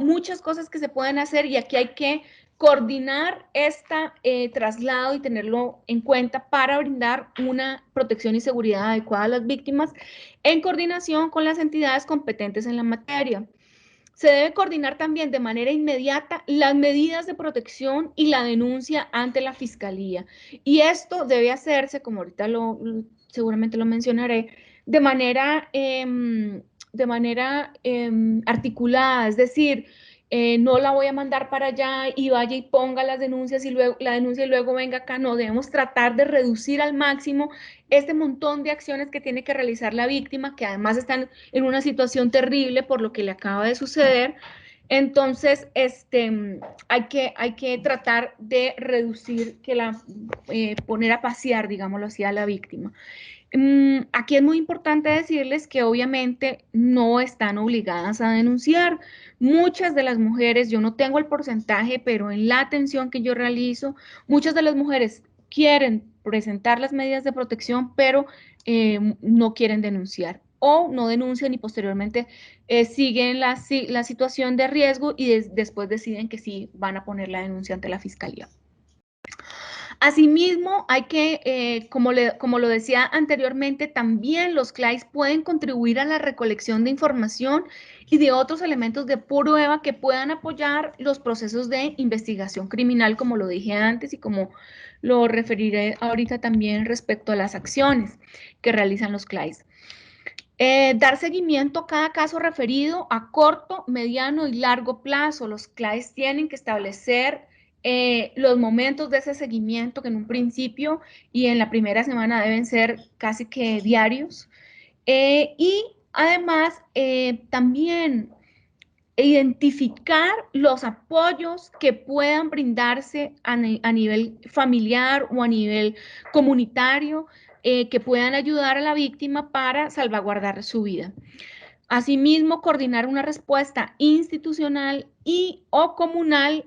muchas cosas que se pueden hacer, y aquí hay que coordinar este traslado y tenerlo en cuenta para brindar una protección y seguridad adecuada a las víctimas en coordinación con las entidades competentes en la materia. Se debe coordinar también de manera inmediata las medidas de protección y la denuncia ante la Fiscalía. Y esto debe hacerse, como ahorita seguramente lo mencionaré, de manera articulada, es decir, no la voy a mandar para allá y vaya y ponga las denuncias y luego la denuncia y luego venga acá. No, debemos tratar de reducir al máximo este montón de acciones que tiene que realizar la víctima, que además están en una situación terrible por lo que le acaba de suceder. Entonces, hay que tratar de reducir, poner a pasear, digámoslo así, a la víctima. Aquí es muy importante decirles que obviamente no están obligadas a denunciar. Muchas de las mujeres, yo no tengo el porcentaje, pero en la atención que yo realizo, muchas de las mujeres quieren presentar las medidas de protección, pero no quieren denunciar o no denuncian y posteriormente siguen la situación de riesgo y después deciden que sí van a poner la denuncia ante la Fiscalía. Asimismo, hay que, como lo decía anteriormente, también los CLAIS pueden contribuir a la recolección de información y de otros elementos de prueba que puedan apoyar los procesos de investigación criminal, como lo dije antes y como lo referiré ahorita también respecto a las acciones que realizan los CLAIS. Dar seguimiento a cada caso referido a corto, mediano y largo plazo. Los CLAIS tienen que establecer los momentos de ese seguimiento que en un principio y en la primera semana deben ser casi que diarios. Y además también identificar los apoyos que puedan brindarse a nivel familiar o a nivel comunitario que puedan ayudar a la víctima para salvaguardar su vida. Asimismo, coordinar una respuesta institucional y o comunal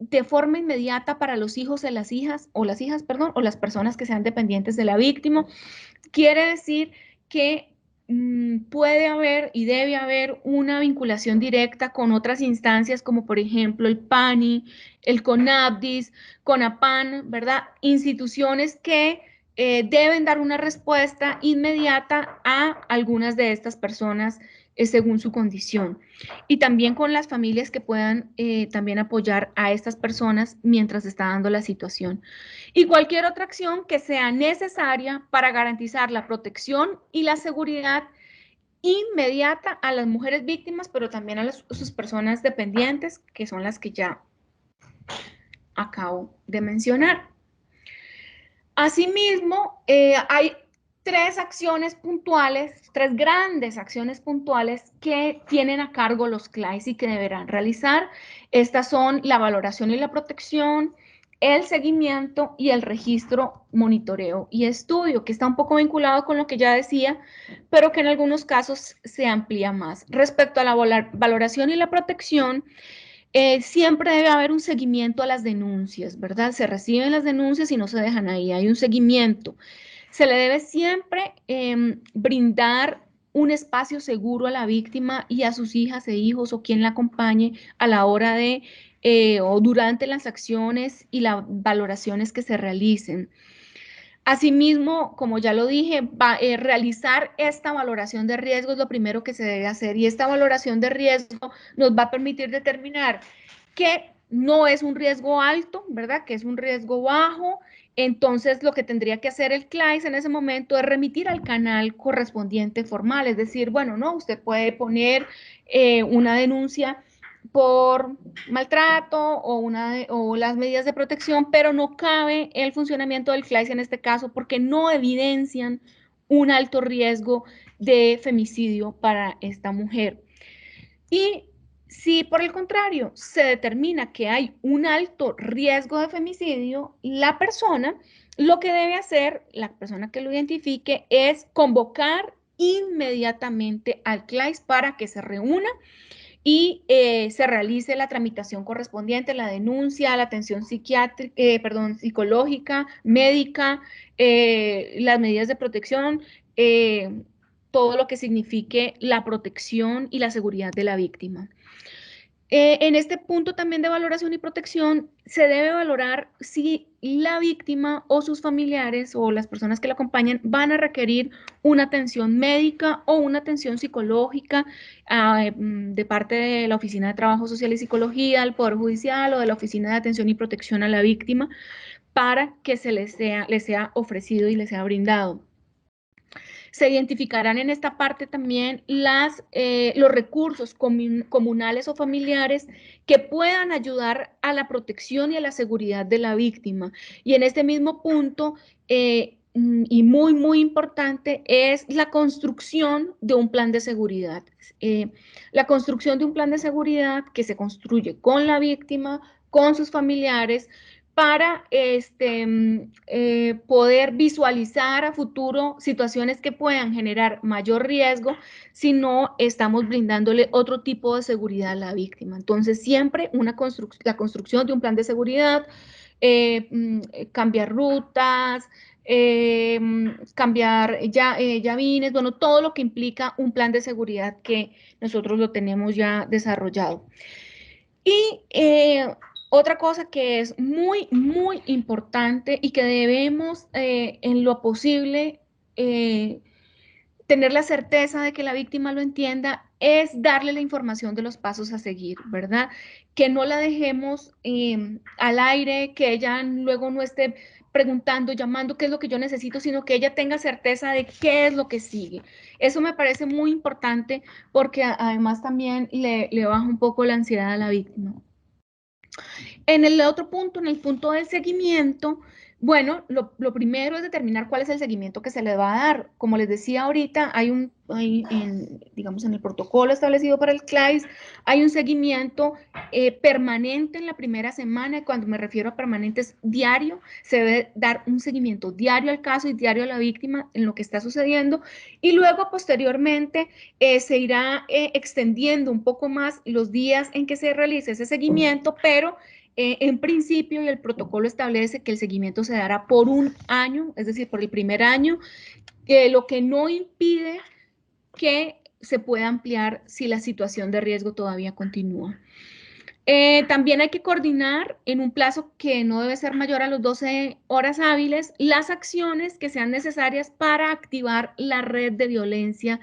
de forma inmediata para los hijos de las hijas, o las personas que sean dependientes de la víctima. Quiere decir que puede haber y debe haber una vinculación directa con otras instancias como por ejemplo el PANI, el CONAPDIS, CONAPAN, ¿verdad? Instituciones que deben dar una respuesta inmediata a algunas de estas personas según su condición. Y también con las familias que puedan también apoyar a estas personas mientras está dando la situación. Y cualquier otra acción que sea necesaria para garantizar la protección y la seguridad inmediata a las mujeres víctimas, pero también a sus personas dependientes, que son las que ya acabo de mencionar. Asimismo, hay tres acciones puntuales, tres grandes acciones puntuales que tienen a cargo los CLAIS y que deberán realizar. Estas son la valoración y la protección, el seguimiento y el registro, monitoreo y estudio, que está un poco vinculado con lo que ya decía, pero que en algunos casos se amplía más. Respecto a la valoración y la protección, siempre debe haber un seguimiento a las denuncias, ¿verdad? Se reciben las denuncias y no se dejan ahí, hay un seguimiento. Se le debe siempre brindar un espacio seguro a la víctima y a sus hijas e hijos o quien la acompañe a la hora de o durante las acciones y las valoraciones que se realicen. Asimismo, como ya lo dije, realizar esta valoración de riesgo es lo primero que se debe hacer, y esta valoración de riesgo nos va a permitir determinar que no es un riesgo alto, ¿verdad? Que es un riesgo bajo. Entonces, lo que tendría que hacer el CLAIS en ese momento es remitir al canal correspondiente formal, es decir, bueno, no, usted puede poner una denuncia por maltrato o las medidas de protección, pero no cabe el funcionamiento del CLAIS en este caso porque no evidencian un alto riesgo de femicidio para esta mujer. Y si por el contrario se determina que hay un alto riesgo de femicidio, la persona lo que debe hacer, la persona que lo identifique, es convocar inmediatamente al CLAIS para que se reúna y se realice la tramitación correspondiente, la denuncia, la atención psicológica, médica, las medidas de protección, todo lo que signifique la protección y la seguridad de la víctima. En este punto también de valoración y protección, se debe valorar si la víctima o sus familiares o las personas que la acompañan van a requerir una atención médica o una atención psicológica de parte de la Oficina de Trabajo Social y Psicología, del Poder Judicial o de la Oficina de Atención y Protección a la Víctima para que se les sea ofrecido y les sea brindado. Se identificarán en esta parte también los recursos comunales o familiares que puedan ayudar a la protección y a la seguridad de la víctima. Y en este mismo punto, y muy, muy importante, es la construcción de un plan de seguridad. La construcción de un plan de seguridad que se construye con la víctima, con sus familiares, para poder visualizar a futuro situaciones que puedan generar mayor riesgo si no estamos brindándole otro tipo de seguridad a la víctima. Entonces, siempre la construcción de un plan de seguridad, cambiar rutas, cambiar llavines, bueno, todo lo que implica un plan de seguridad que nosotros lo tenemos ya desarrollado. Y otra cosa que es muy, muy importante y que debemos en lo posible tener la certeza de que la víctima lo entienda es darle la información de los pasos a seguir, ¿verdad? Que no la dejemos al aire, que ella luego no esté preguntando, llamando qué es lo que yo necesito, sino que ella tenga certeza de qué es lo que sigue. Eso me parece muy importante porque además también le baja un poco la ansiedad a la víctima. En el otro punto, en el punto del seguimiento, bueno, lo primero es determinar cuál es el seguimiento que se le va a dar. Como les decía ahorita, digamos, en el protocolo establecido para el CLAIS, hay un seguimiento permanente en la primera semana, y cuando me refiero a permanente es diario, se debe dar un seguimiento diario al caso y diario a la víctima en lo que está sucediendo, y luego posteriormente se irá extendiendo un poco más los días en que se realice ese seguimiento, pero en principio, y el protocolo establece que el seguimiento se dará por un año, es decir, por el primer año, lo que no impide que se pueda ampliar si la situación de riesgo todavía continúa. También hay que coordinar en un plazo que no debe ser mayor a las 12 horas hábiles las acciones que sean necesarias para activar la red de violencia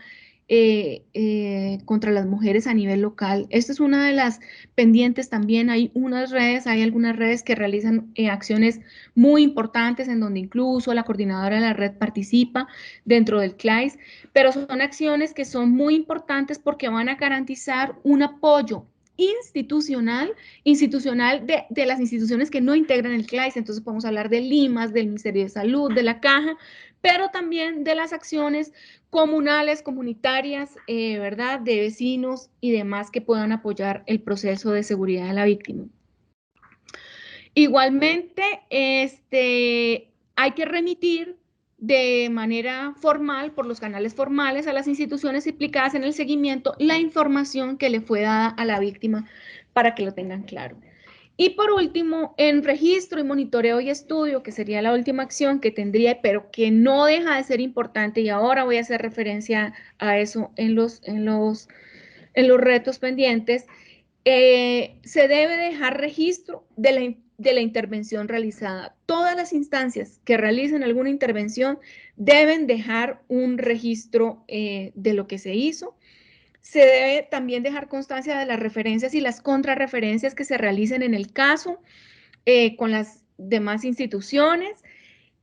contra las mujeres a nivel local. Esta es una de las pendientes también. Hay algunas redes que realizan acciones muy importantes en donde incluso la coordinadora de la red participa dentro del CLAIS, pero son acciones que son muy importantes porque van a garantizar un apoyo institucional de las instituciones que no integran el CLAIS. Entonces podemos hablar de Limas, del Ministerio de Salud, de la Caja, pero también de las acciones comunales, comunitarias, ¿verdad?, de vecinos y demás que puedan apoyar el proceso de seguridad de la víctima. Igualmente, hay que remitir de manera formal, por los canales formales, a las instituciones implicadas en el seguimiento, la información que le fue dada a la víctima para que lo tengan claro. Y por último, en registro y monitoreo y estudio, que sería la última acción que tendría, pero que no deja de ser importante, y ahora voy a hacer referencia a eso en los retos pendientes, se debe dejar registro de la intervención realizada. Todas las instancias que realicen alguna intervención deben dejar un registro de lo que se hizo. Se debe también dejar constancia de las referencias y las contrarreferencias que se realicen en el caso con las demás instituciones.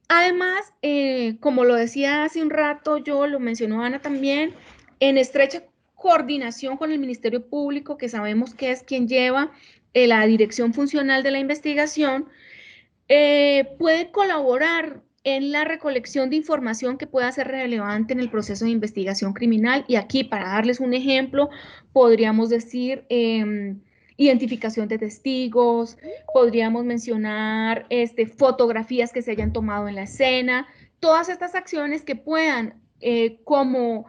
Además, como lo decía hace un rato, yo lo mencionó Ana también, en estrecha coordinación con el Ministerio Público, que sabemos que es quien lleva la dirección funcional de la investigación, puede colaborar en la recolección de información que pueda ser relevante en el proceso de investigación criminal. Y aquí, para darles un ejemplo, podríamos decir identificación de testigos, podríamos mencionar fotografías que se hayan tomado en la escena, todas estas acciones que puedan, como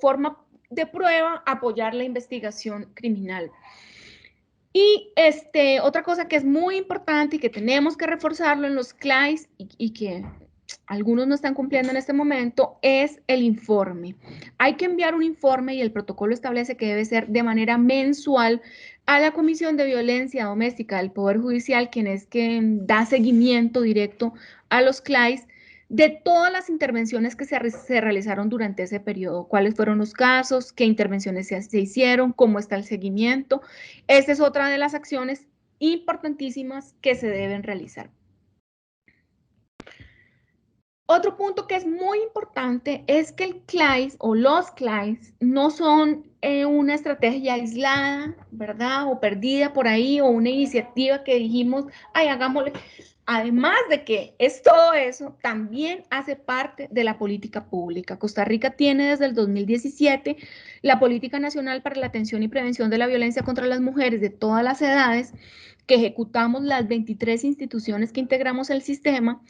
forma de prueba, apoyar la investigación criminal. Y otra cosa que es muy importante y que tenemos que reforzarlo en los CLAIS y que algunos no están cumpliendo en este momento es el informe. Hay que enviar un informe y el protocolo establece que debe ser de manera mensual a la Comisión de Violencia Doméstica del Poder Judicial, quien es quien da seguimiento directo a los CLAIS de todas las intervenciones que se realizaron durante ese periodo, cuáles fueron los casos, qué intervenciones se hicieron, cómo está el seguimiento. Esta es otra de las acciones importantísimas que se deben realizar. Otro punto que es muy importante es que el CLAIS o los CLAIS no son una estrategia aislada, ¿verdad? O perdida por ahí, o una iniciativa que dijimos, ay, hagámosle. Además de que es todo eso, también hace parte de la política pública. Costa Rica tiene desde el 2017 la Política Nacional para la Atención y Prevención de la Violencia contra las Mujeres de todas las edades, que ejecutamos las 23 instituciones que integramos el sistema,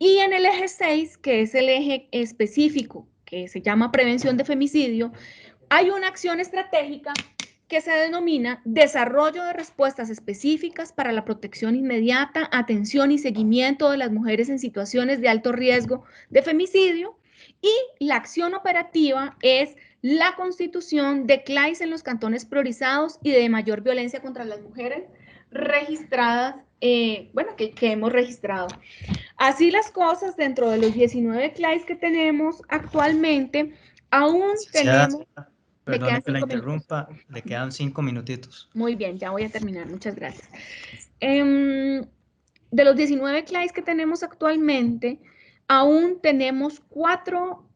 y en el eje 6, que es el eje específico, que se llama prevención de femicidio, hay una acción estratégica que se denomina desarrollo de respuestas específicas para la protección inmediata, atención y seguimiento de las mujeres en situaciones de alto riesgo de femicidio, y la acción operativa es la constitución de CLAIS en los cantones priorizados y de mayor violencia contra las mujeres registradas, que hemos registrado. Así las cosas, dentro de los 19 CLAIS que tenemos actualmente, aún tenemos... Perdone que la interrumpa, le quedan 5 minutitos. Muy bien, ya voy a terminar, muchas gracias. De los 19 CLAIS que tenemos actualmente, aún tenemos 4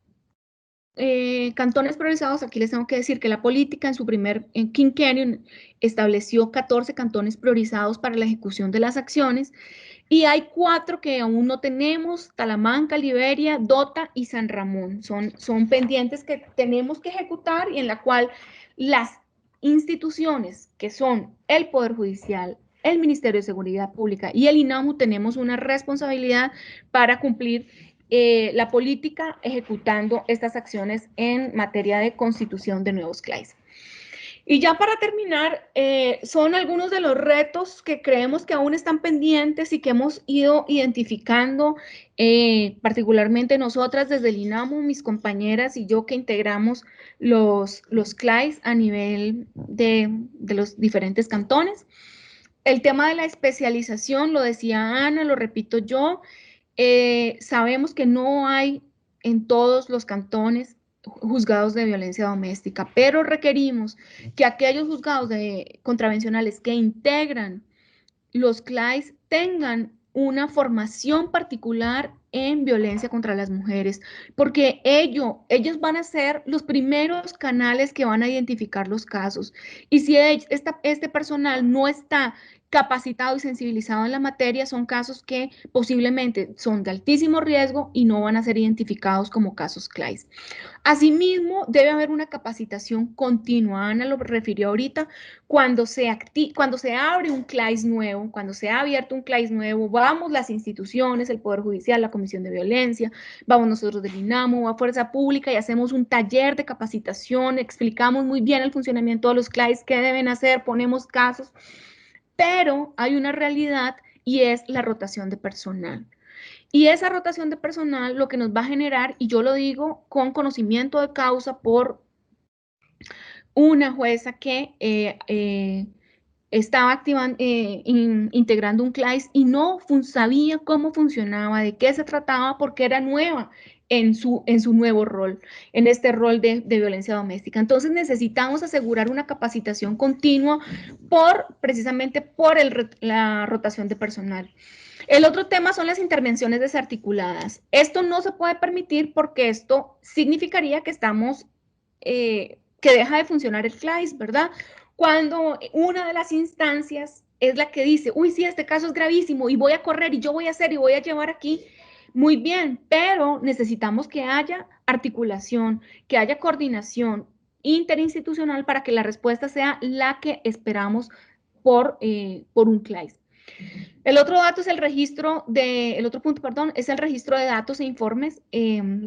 cantones priorizados. Aquí les tengo que decir que la política en su primer quinquenio estableció 14 cantones priorizados para la ejecución de las acciones, y hay 4 que aún no tenemos: Talamanca, Liberia, Dota y San Ramón. Son pendientes que tenemos que ejecutar y en la cual las instituciones que son el Poder Judicial, el Ministerio de Seguridad Pública y el INAMU tenemos una responsabilidad para cumplir la política ejecutando estas acciones en materia de constitución de nuevos CLAIS. Y ya para terminar, son algunos de los retos que creemos que aún están pendientes y que hemos ido identificando, particularmente nosotras desde el INAMU, mis compañeras y yo que integramos los CLAIS a nivel de los diferentes cantones. El tema de la especialización, lo decía Ana, lo repito yo, sabemos que no hay en todos los cantones juzgados de violencia doméstica, pero requerimos que aquellos juzgados contravencionales que integran los CLAIS tengan una formación particular en violencia contra las mujeres, porque ellos van a ser los primeros canales que van a identificar los casos. Y si este personal no está capacitado y sensibilizado en la materia, son casos que posiblemente son de altísimo riesgo y no van a ser identificados como casos CLAIS. Asimismo, debe haber una capacitación continua. Ana lo refirió ahorita, cuando se abre un CLAIS nuevo, cuando se ha abierto un CLAIS nuevo, vamos las instituciones, el Poder Judicial, la Comisión de Violencia, vamos nosotros del INAMO, a Fuerza Pública y hacemos un taller de capacitación, explicamos muy bien el funcionamiento de los CLAIS, qué deben hacer, ponemos casos, pero hay una realidad y es la rotación de personal. Y esa rotación de personal lo que nos va a generar, y yo lo digo con conocimiento de causa por una jueza que estaba integrando un CLAIS y no sabía cómo funcionaba, de qué se trataba, porque era nueva en su nuevo rol, en este rol de violencia doméstica. Entonces necesitamos asegurar una capacitación continua precisamente por la rotación de personal. El otro tema son las intervenciones desarticuladas. Esto no se puede permitir porque esto significaría que que deja de funcionar el CLAIS, ¿verdad? Cuando una de las instancias es la que dice, uy, sí, este caso es gravísimo y voy a correr y yo voy a hacer y voy a llevar aquí, muy bien, pero necesitamos que haya articulación, que haya coordinación interinstitucional para que la respuesta sea la que esperamos por un CLAIS. El otro dato es el otro punto, perdón, es el registro de datos e informes.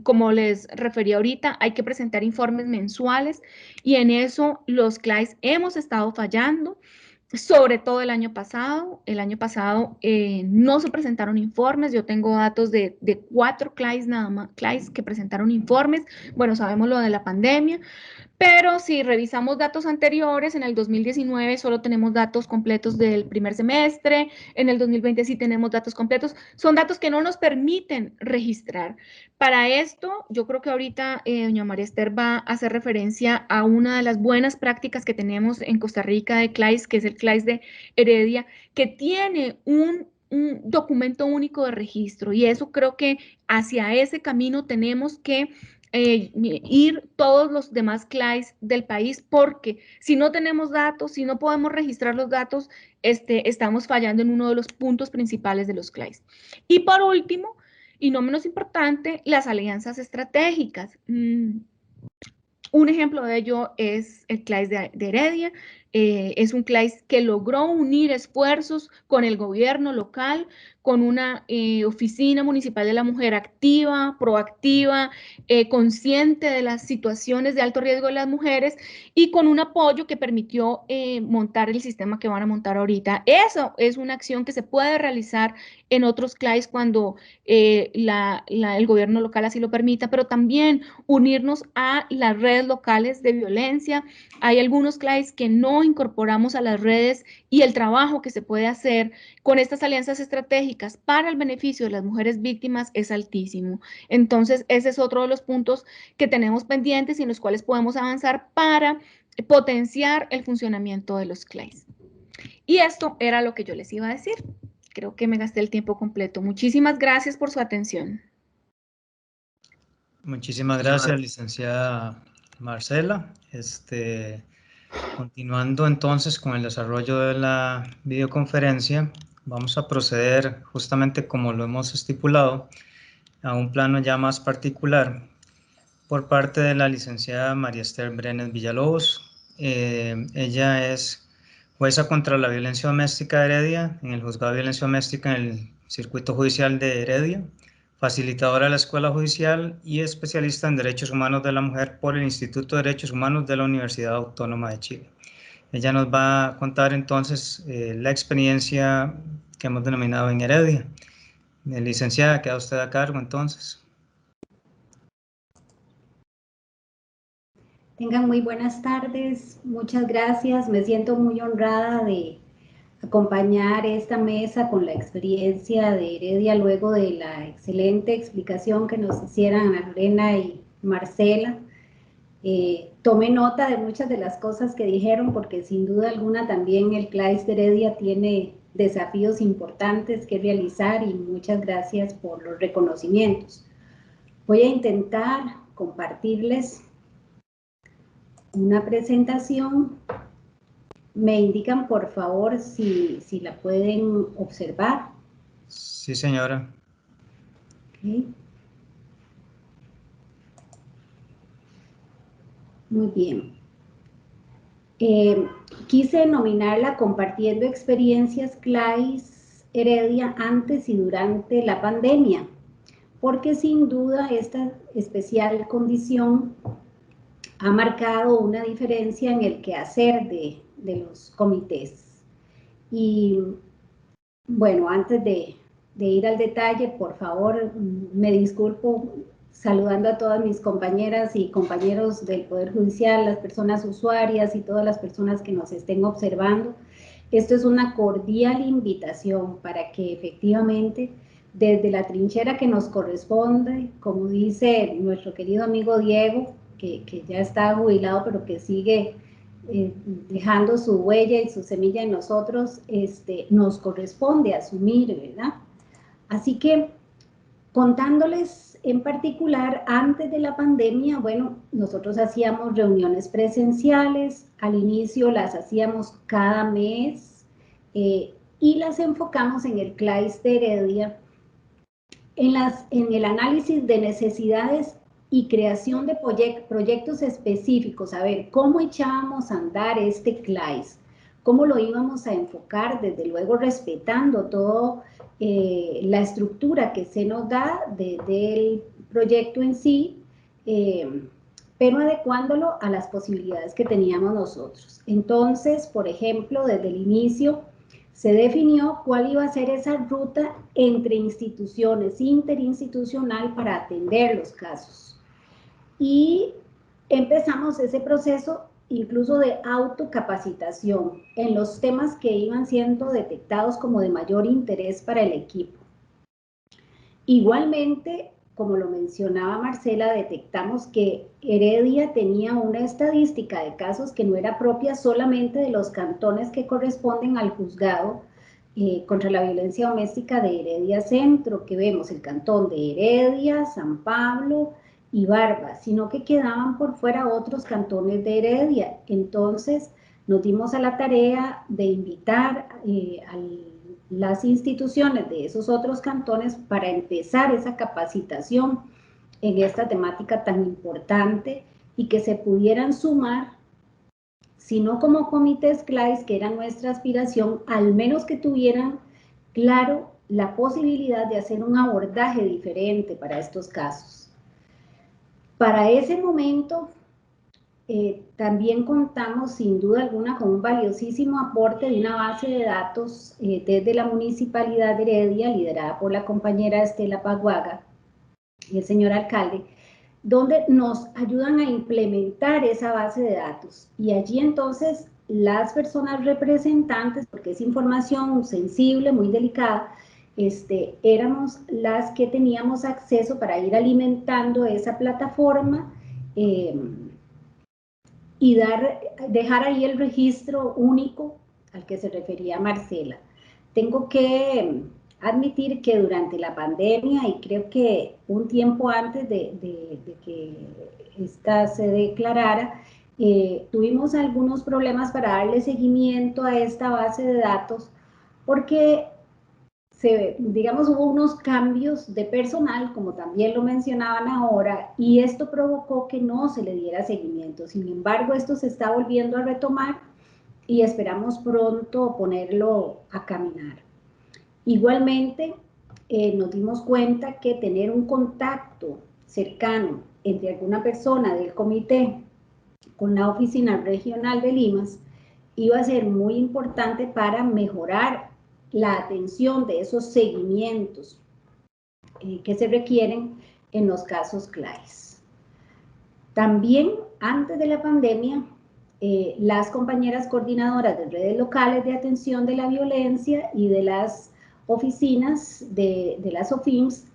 Como les referí ahorita, hay que presentar informes mensuales y en eso los CLAIS hemos estado fallando, sobre todo el año pasado. El año pasado no se presentaron informes. Yo tengo datos de 4 CLAIS nada más, CLAIS que presentaron informes. Bueno, sabemos lo de la pandemia. Pero si revisamos datos anteriores, en el 2019 solo tenemos datos completos del primer semestre, en el 2020 sí tenemos datos completos, son datos que no nos permiten registrar. Para esto, yo creo que ahorita doña María Esther va a hacer referencia a una de las buenas prácticas que tenemos en Costa Rica de CLAIS, que es el CLAIS de Heredia, que tiene un documento único de registro, y eso creo que hacia ese camino tenemos que ir todos los demás CLAIS del país, porque si no tenemos datos, si no podemos registrar los datos, estamos fallando en uno de los puntos principales de los CLAIS. Y por último, y no menos importante, las alianzas estratégicas. Un ejemplo de ello es el CLAIS de Heredia. Es un CLAIS que logró unir esfuerzos con el gobierno local, con una oficina municipal de la mujer activa, proactiva, consciente de las situaciones de alto riesgo de las mujeres y con un apoyo que permitió montar el sistema que van a montar ahorita. Eso es una acción que se puede realizar en otros CLAIS cuando el gobierno local así lo permita, pero también unirnos a las redes locales de violencia. Hay algunos CLAIS que no incorporamos a las redes y el trabajo que se puede hacer con estas alianzas estratégicas para el beneficio de las mujeres víctimas es altísimo. Entonces, ese es otro de los puntos que tenemos pendientes y en los cuales podemos avanzar para potenciar el funcionamiento de los CLAIS. Y esto era lo que yo les iba a decir. Creo que me gasté el tiempo completo. Muchísimas gracias por su atención. Muchísimas gracias, licenciada Marcela. Continuando entonces con el desarrollo de la videoconferencia, vamos a proceder justamente como lo hemos estipulado a un plano ya más particular por parte de la licenciada María Esther Brenes Villalobos. Ella es jueza contra la violencia doméstica de Heredia, en el Juzgado de Violencia Doméstica en el Circuito Judicial de Heredia, facilitadora de la Escuela Judicial y especialista en Derechos Humanos de la Mujer por el Instituto de Derechos Humanos de la Universidad Autónoma de Chile. Ella nos va a contar entonces la experiencia que hemos denominado en Heredia. Licenciada, queda usted a cargo entonces. Tengan muy buenas tardes, muchas gracias. Me siento muy honrada de acompañar esta mesa con la experiencia de Heredia luego de la excelente explicación que nos hicieran Ana Lorena y Marcela. Tomé nota de muchas de las cosas que dijeron, porque sin duda alguna también el CLAIS de Heredia tiene desafíos importantes que realizar, y muchas gracias por los reconocimientos. Voy a intentar compartirles una presentación. Me indican, por favor, si la pueden observar. Sí, señora. Okay. Muy bien. Quise denominarla Compartiendo Experiencias CLAIS Heredia antes y durante la pandemia, porque sin duda esta especial condición ha marcado una diferencia en el quehacer de los comités. Y bueno, antes de ir al detalle, por favor, me disculpo saludando a todas mis compañeras y compañeros del Poder Judicial, las personas usuarias y todas las personas que nos estén observando. Esto es una cordial invitación para que efectivamente, desde la trinchera que nos corresponde, como dice nuestro querido amigo Diego, que ya está jubilado, pero que sigue dejando su huella y su semilla en nosotros, nos corresponde asumir, ¿verdad? Así que, contándoles en particular, antes de la pandemia, bueno, nosotros hacíamos reuniones presenciales, al inicio las hacíamos cada mes, y las enfocamos en el CLAIS de Heredia, en el análisis de necesidades y creación de proyectos específicos, a ver cómo echábamos a andar este CLAIS, cómo lo íbamos a enfocar, desde luego respetando todo la estructura que se nos da del proyecto en sí, pero adecuándolo a las posibilidades que teníamos nosotros. Entonces, por ejemplo, desde el inicio se definió cuál iba a ser esa ruta entre instituciones, interinstitucional, para atender los casos. Y empezamos ese proceso incluso de autocapacitación en los temas que iban siendo detectados como de mayor interés para el equipo. Igualmente, como lo mencionaba Marcela, detectamos que Heredia tenía una estadística de casos que no era propia solamente de los cantones que corresponden al juzgado contra la violencia doméstica de Heredia Centro, que vemos el cantón de Heredia, San Pablo y Barba, sino que quedaban por fuera otros cantones de Heredia. Entonces nos dimos a la tarea de invitar a las instituciones de esos otros cantones para empezar esa capacitación en esta temática tan importante, y que se pudieran sumar, si no como comités CLAIS, que era nuestra aspiración, al menos que tuvieran claro la posibilidad de hacer un abordaje diferente para estos casos. Para ese momento, también contamos sin duda alguna con un valiosísimo aporte de una base de datos desde la Municipalidad de Heredia, liderada por la compañera Estela Paguaga y el señor alcalde, donde nos ayudan a implementar esa base de datos. Y allí entonces las personas representantes, porque es información sensible, muy delicada, éramos las que teníamos acceso para ir alimentando esa plataforma y dejar ahí el registro único al que se refería Marcela. Tengo que admitir que durante la pandemia, y creo que un tiempo antes de que esta se declarara, tuvimos algunos problemas para darle seguimiento a esta base de datos, porque digamos, hubo unos cambios de personal, como también lo mencionaban ahora, y esto provocó que no se le diera seguimiento. Sin embargo, esto se está volviendo a retomar y esperamos pronto ponerlo a caminar. Igualmente, nos dimos cuenta que tener un contacto cercano entre alguna persona del comité con la oficina regional de Limas iba a ser muy importante para mejorar la atención de esos seguimientos que se requieren en los casos CLAIS. También, antes de la pandemia, las compañeras coordinadoras de redes locales de atención de la violencia y de las oficinas de las OFIMS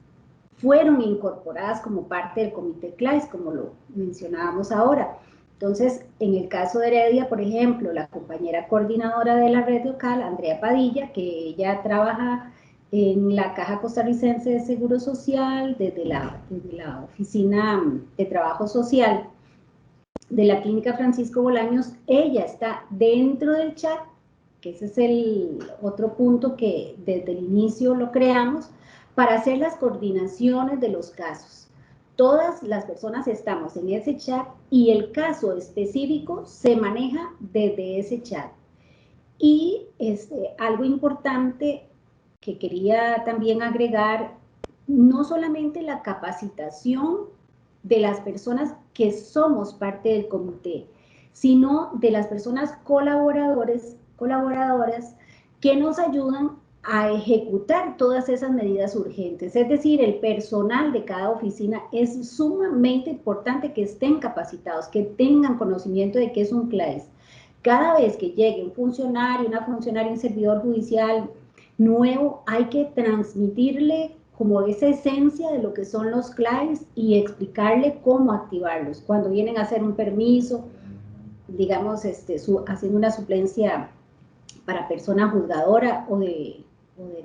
fueron incorporadas como parte del comité CLAIS, como lo mencionábamos ahora. Entonces, en el caso de Heredia, por ejemplo, la compañera coordinadora de la red local, Andrea Padilla, que ella trabaja en la Caja Costarricense de Seguro Social, desde la Oficina de Trabajo Social de la Clínica Francisco Bolaños, ella está dentro del chat, que ese es el otro punto que desde el inicio lo creamos, para hacer las coordinaciones de los casos. Todas las personas estamos en ese chat y el caso específico se maneja desde ese chat. Y algo importante que quería también agregar, no solamente la capacitación de las personas que somos parte del comité, sino de las personas colaboradoras que nos ayudan a ejecutar todas esas medidas urgentes. Es decir, el personal de cada oficina es sumamente importante que estén capacitados, que tengan conocimiento de qué es un CLAIS. Cada vez que llegue un funcionario, una funcionaria, un servidor judicial nuevo, hay que transmitirle como esa esencia de lo que son los CLAIS y explicarle cómo activarlos. Cuando vienen a hacer un permiso, digamos, haciendo una suplencia para persona juzgadora o de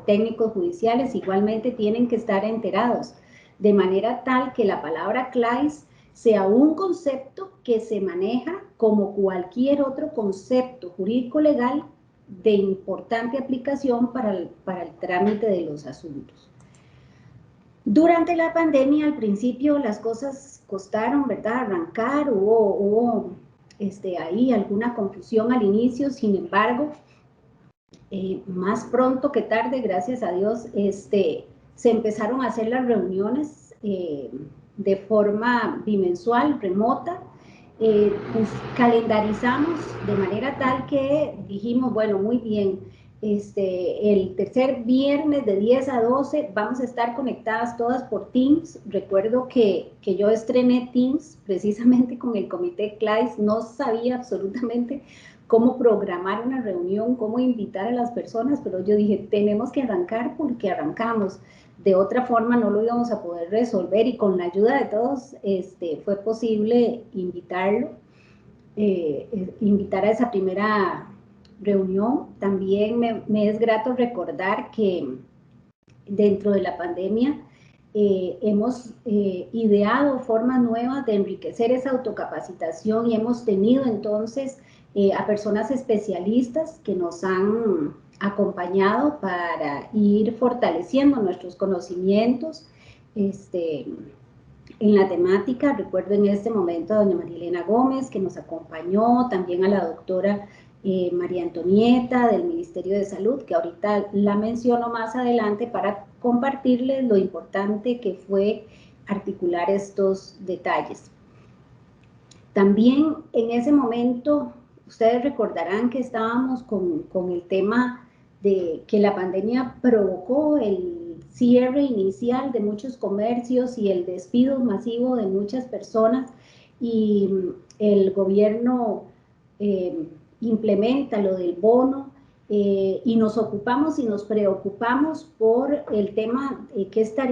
técnicos judiciales, igualmente tienen que estar enterados, de manera tal que la palabra CLAIS sea un concepto que se maneja como cualquier otro concepto jurídico legal de importante aplicación para el trámite de los asuntos. Durante la pandemia, al principio las cosas costaron, ¿verdad?, arrancar, hubo ahí alguna confusión al inicio, sin embargo, más pronto que tarde, gracias a Dios, se empezaron a hacer las reuniones de forma bimensual, remota. Pues calendarizamos de manera tal que dijimos, bueno, muy bien, el tercer viernes de 10 a 12 vamos a estar conectadas todas por Teams. Recuerdo que yo estrené Teams precisamente con el comité CLAIS, no sabía absolutamente cómo programar una reunión, cómo invitar a las personas, pero yo dije, tenemos que arrancar porque arrancamos. De otra forma no lo íbamos a poder resolver y con la ayuda de todos fue posible invitarlo, invitar a esa primera reunión. También me es grato recordar que dentro de la pandemia hemos ideado formas nuevas de enriquecer esa autocapacitación y hemos tenido entonces a personas especialistas que nos han acompañado para ir fortaleciendo nuestros conocimientos en la temática. Recuerdo en este momento a doña María Elena Gómez, que nos acompañó, también a la doctora María Antonieta del Ministerio de Salud, que ahorita la menciono más adelante para compartirles lo importante que fue articular estos detalles. También en ese momento, ustedes recordarán que estábamos con el tema de que la pandemia provocó el cierre inicial de muchos comercios y el despido masivo de muchas personas, y el gobierno implementa lo del bono, y nos ocupamos y nos preocupamos por el tema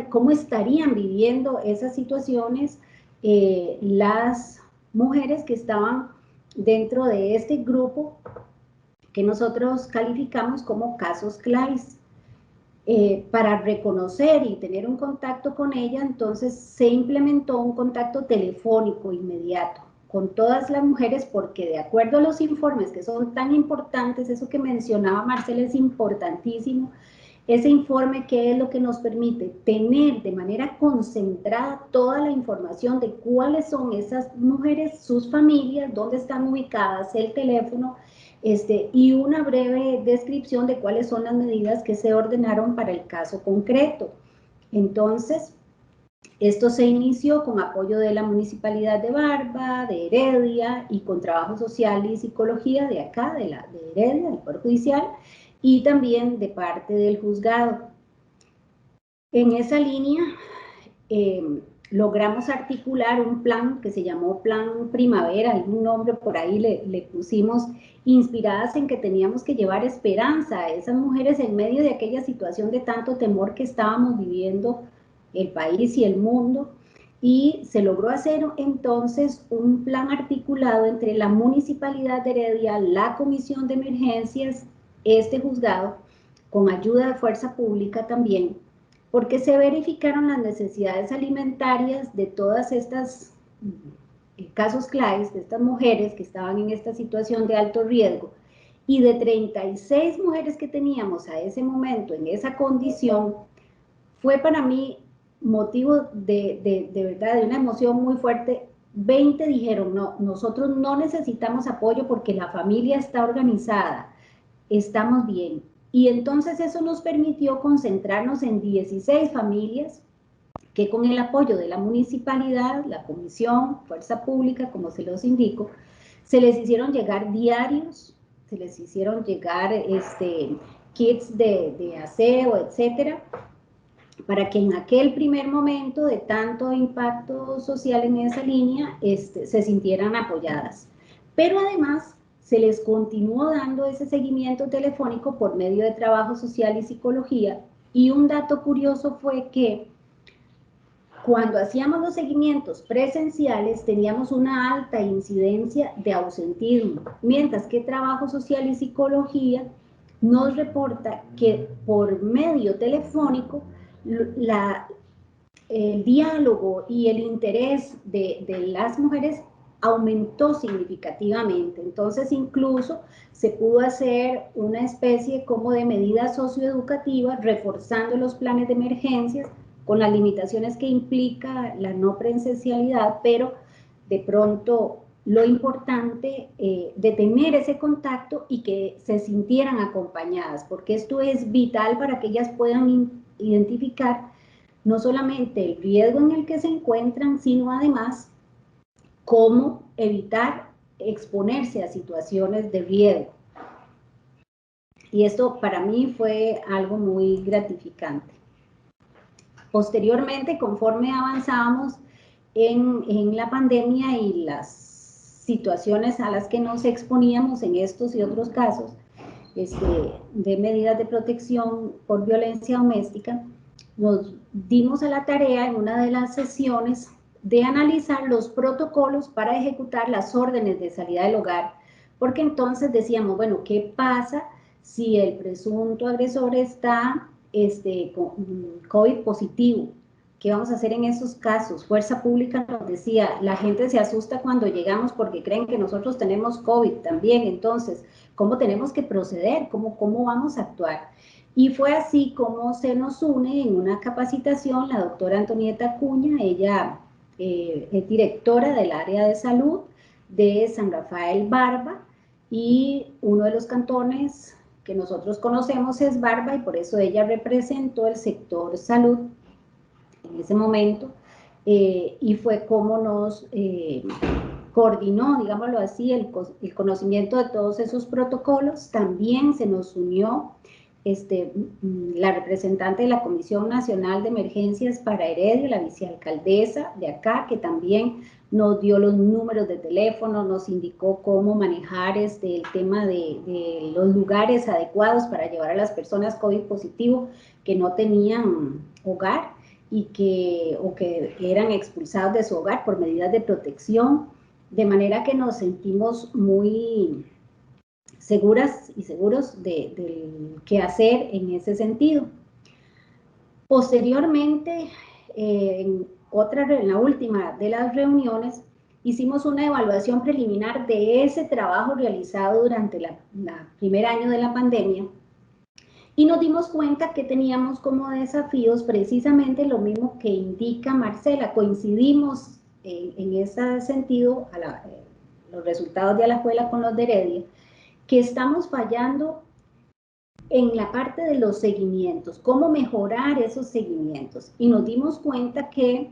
cómo estarían viviendo esas situaciones las mujeres que estaban dentro de este grupo que nosotros calificamos como casos CLAIS. Para reconocer y tener un contacto con ella, entonces se implementó un contacto telefónico inmediato con todas las mujeres, porque de acuerdo a los informes que son tan importantes, eso que mencionaba Marcela es importantísimo. Ese informe, ¿qué es lo que nos permite? Tener de manera concentrada toda la información de cuáles son esas mujeres, sus familias, dónde están ubicadas, el teléfono, y una breve descripción de cuáles son las medidas que se ordenaron para el caso concreto. Entonces, esto se inició con apoyo de la Municipalidad de Barba, de Heredia, y con trabajo social y psicología de acá, de Heredia, del Poder Judicial, y también de parte del juzgado. En esa línea logramos articular un plan que se llamó Plan Primavera, algún nombre por ahí le pusimos, inspiradas en que teníamos que llevar esperanza a esas mujeres en medio de aquella situación de tanto temor que estábamos viviendo el país y el mundo, y se logró hacer entonces un plan articulado entre la Municipalidad de Heredia, la Comisión de Emergencias, este juzgado, con ayuda de Fuerza Pública también, porque se verificaron las necesidades alimentarias de todas estas casos claves, de estas mujeres que estaban en esta situación de alto riesgo, y de 36 mujeres que teníamos a ese momento en esa condición, fue para mí motivo de verdad, de una emoción muy fuerte. 20 dijeron, no, nosotros no necesitamos apoyo porque la familia está organizada, estamos bien. Y entonces eso nos permitió concentrarnos en 16 familias que con el apoyo de la municipalidad, la comisión, Fuerza Pública, como se los indico, se les hicieron llegar diarios, se les hicieron llegar kits de aseo, etcétera, para que en aquel primer momento de tanto impacto social en esa línea se sintieran apoyadas. Pero además se les continuó dando ese seguimiento telefónico por medio de trabajo social y psicología, y un dato curioso fue que cuando hacíamos los seguimientos presenciales teníamos una alta incidencia de ausentismo, mientras que trabajo social y psicología nos reporta que por medio telefónico el diálogo y el interés de las mujeres aumentó significativamente. Entonces incluso se pudo hacer una especie como de medida socioeducativa reforzando los planes de emergencias con las limitaciones que implica la no presencialidad, pero de pronto lo importante de tener ese contacto y que se sintieran acompañadas, porque esto es vital para que ellas puedan identificar no solamente el riesgo en el que se encuentran, sino además cómo evitar exponerse a situaciones de riesgo. Y esto para mí fue algo muy gratificante. Posteriormente, conforme avanzábamos en la pandemia y las situaciones a las que nos exponíamos en estos y otros casos de medidas de protección por violencia doméstica, nos dimos a la tarea en una de las sesiones de analizar los protocolos para ejecutar las órdenes de salida del hogar, porque entonces decíamos, bueno, ¿qué pasa si el presunto agresor está con COVID positivo? ¿Qué vamos a hacer en esos casos? Fuerza Pública nos decía, la gente se asusta cuando llegamos porque creen que nosotros tenemos COVID también, entonces, ¿cómo tenemos que proceder? ¿Cómo vamos a actuar? Y fue así como se nos une en una capacitación la doctora Antonieta Acuña. Ella es directora del área de salud de San Rafael Barba, y uno de los cantones que nosotros conocemos es Barba, y por eso ella representó el sector salud en ese momento, y fue como nos coordinó, digámoslo así, el conocimiento de todos esos protocolos. También se nos unió la representante de la Comisión Nacional de Emergencias para Heredia, la vicealcaldesa de acá, que también nos dio los números de teléfono, nos indicó cómo manejar el tema de los lugares adecuados para llevar a las personas COVID positivo que no tenían hogar y que eran expulsados de su hogar por medidas de protección, de manera que nos sentimos muy seguras y seguros de qué hacer en ese sentido. Posteriormente, en la última de las reuniones, hicimos una evaluación preliminar de ese trabajo realizado durante el primer año de la pandemia, y nos dimos cuenta que teníamos como desafíos precisamente lo mismo que indica Marcela. Coincidimos en ese sentido, los resultados de Alajuela con los de Heredia, que estamos fallando en la parte de los seguimientos, cómo mejorar esos seguimientos, y nos dimos cuenta que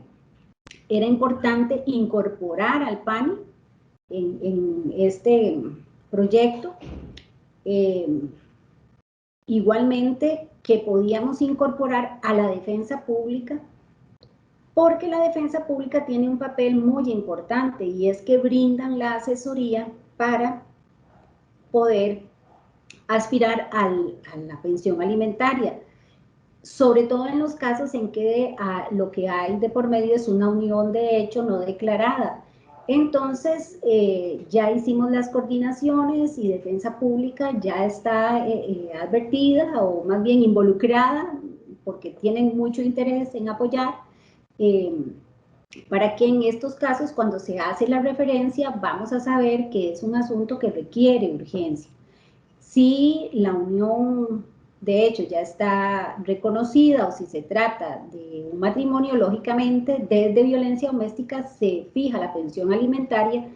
era importante incorporar al PANI en este proyecto, igualmente que podíamos incorporar a la defensa pública, porque la defensa pública tiene un papel muy importante, y es que brindan la asesoría para poder aspirar a la pensión alimentaria. sobre todo en los casos en que lo que hay de por medio es una unión de hecho no declarada. Entonces, ya hicimos las coordinaciones y Defensa Pública ya está advertida o más bien involucrada, porque tienen mucho interés en apoyar, para que en estos casos, cuando se hace la referencia, vamos a saber que es un asunto que requiere urgencia. Si la unión de hecho ya está reconocida o si se trata de un matrimonio, lógicamente desde violencia doméstica se fija la pensión alimentaria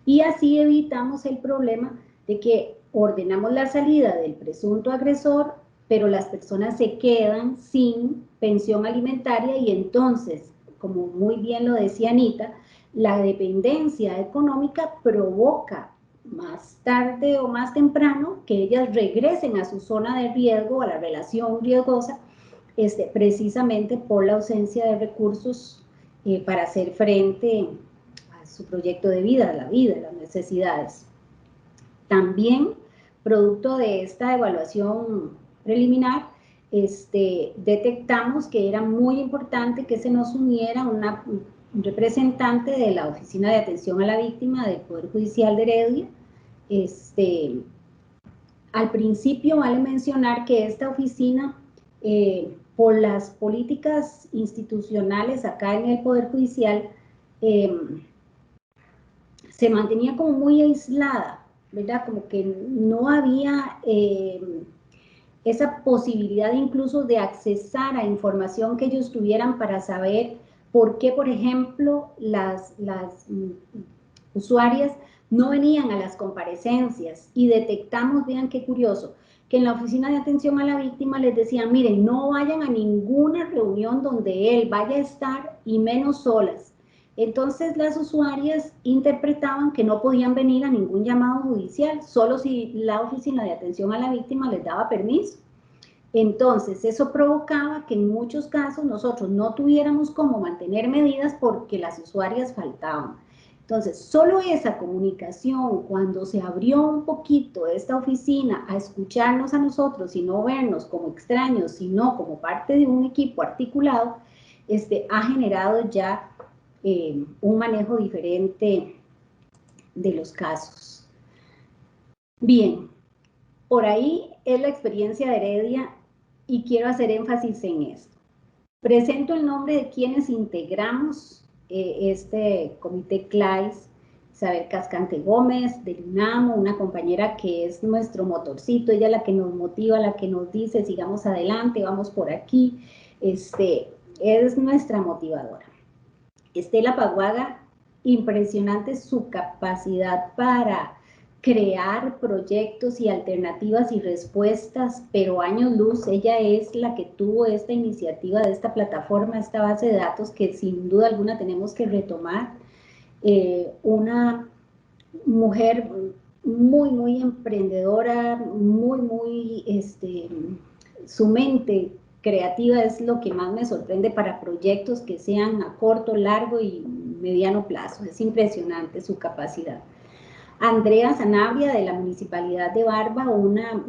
y así evitamos el problema de que ordenamos la salida del presunto agresor, pero las personas se quedan sin pensión alimentaria y entonces, como muy bien lo decía Anita, la dependencia económica provoca más tarde o más temprano que ellas regresen a su zona de riesgo, a la relación riesgosa, precisamente por la ausencia de recursos para hacer frente a su proyecto de vida, a la vida, a las necesidades. También, producto de esta evaluación preliminar, detectamos que era muy importante que se nos uniera un representante de la Oficina de Atención a la Víctima del Poder Judicial de Heredia. Al principio vale mencionar que esta oficina, por las políticas institucionales acá en el Poder Judicial, se mantenía como muy aislada, ¿verdad? Como que no había esa posibilidad incluso de accesar a información que ellos tuvieran para saber por qué, por ejemplo, las usuarias no venían a las comparecencias y detectamos, vean qué curioso, que en la Oficina de Atención a la Víctima les decían, miren, no vayan a ninguna reunión donde él vaya a estar y menos solas. Entonces las usuarias interpretaban que no podían venir a ningún llamado judicial, solo si la Oficina de Atención a la Víctima les daba permiso. Entonces eso provocaba que en muchos casos nosotros no tuviéramos cómo mantener medidas porque las usuarias faltaban. Entonces, solo esa comunicación, cuando se abrió un poquito esta oficina a escucharnos a nosotros y no vernos como extraños, sino como parte de un equipo articulado, ha generado ya un manejo diferente de los casos. Bien, por ahí es la experiencia de Heredia y quiero hacer énfasis en esto. Presento el nombre de quienes integramos este comité CLAIS: Isabel Cascante Gómez, del UNAMO, una compañera que es nuestro motorcito, ella es la que nos motiva, la que nos dice sigamos adelante, vamos por aquí, es nuestra motivadora. Estela Paguaga, impresionante su capacidad para crear proyectos y alternativas y respuestas, pero años luz. Ella es la que tuvo esta iniciativa de esta plataforma, esta base de datos que sin duda alguna tenemos que retomar. Una mujer muy, muy emprendedora, muy, su mente creativa es lo que más me sorprende para proyectos que sean a corto, largo y mediano plazo. Es impresionante su capacidad. Andrea Sanabria, de la Municipalidad de Barba, una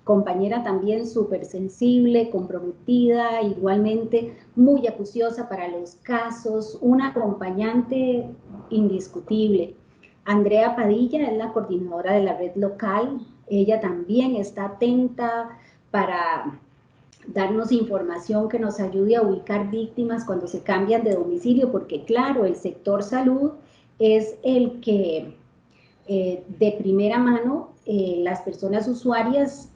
compañera también súper sensible, comprometida, igualmente muy acuciosa para los casos, una acompañante indiscutible. Andrea Padilla es la coordinadora de la red local, ella también está atenta para darnos información que nos ayude a ubicar víctimas cuando se cambian de domicilio, porque claro, el sector salud es el que de primera mano las personas usuarias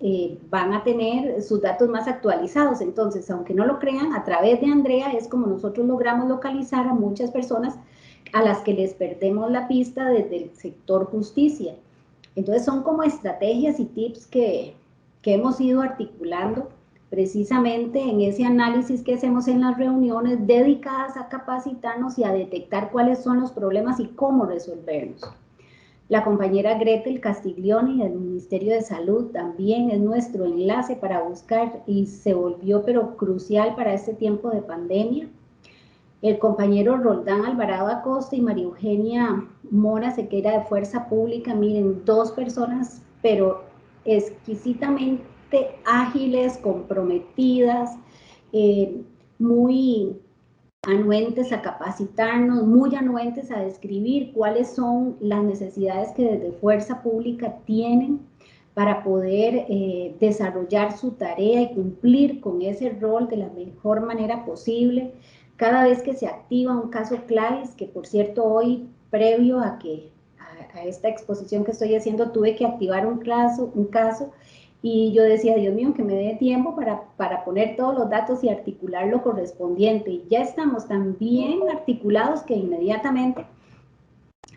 van a tener sus datos más actualizados. Entonces, aunque no lo crean, a través de Andrea es como nosotros logramos localizar a muchas personas a las que les perdemos la pista desde el sector justicia. Entonces son como estrategias y tips que hemos ido articulando precisamente en ese análisis que hacemos en las reuniones dedicadas a capacitarnos y a detectar cuáles son los problemas y cómo resolverlos. La compañera Gretel Castiglioni del Ministerio de Salud también es nuestro enlace para buscar y se volvió pero crucial para este tiempo de pandemia. El compañero Roldán Alvarado Acosta y María Eugenia Mora Sequeira de Fuerza Pública, miren, dos personas pero exquisitamente ágiles, comprometidas, muy anuentes a capacitarnos, muy anuentes a describir cuáles son las necesidades que desde Fuerza Pública tienen para poder desarrollar su tarea y cumplir con ese rol de la mejor manera posible. Cada vez que se activa un caso CLAIS, que por cierto hoy, previo a esta exposición que estoy haciendo, tuve que activar un caso, y yo decía, Dios mío, que me dé tiempo para poner todos los datos y articular lo correspondiente. Y ya estamos tan bien articulados que inmediatamente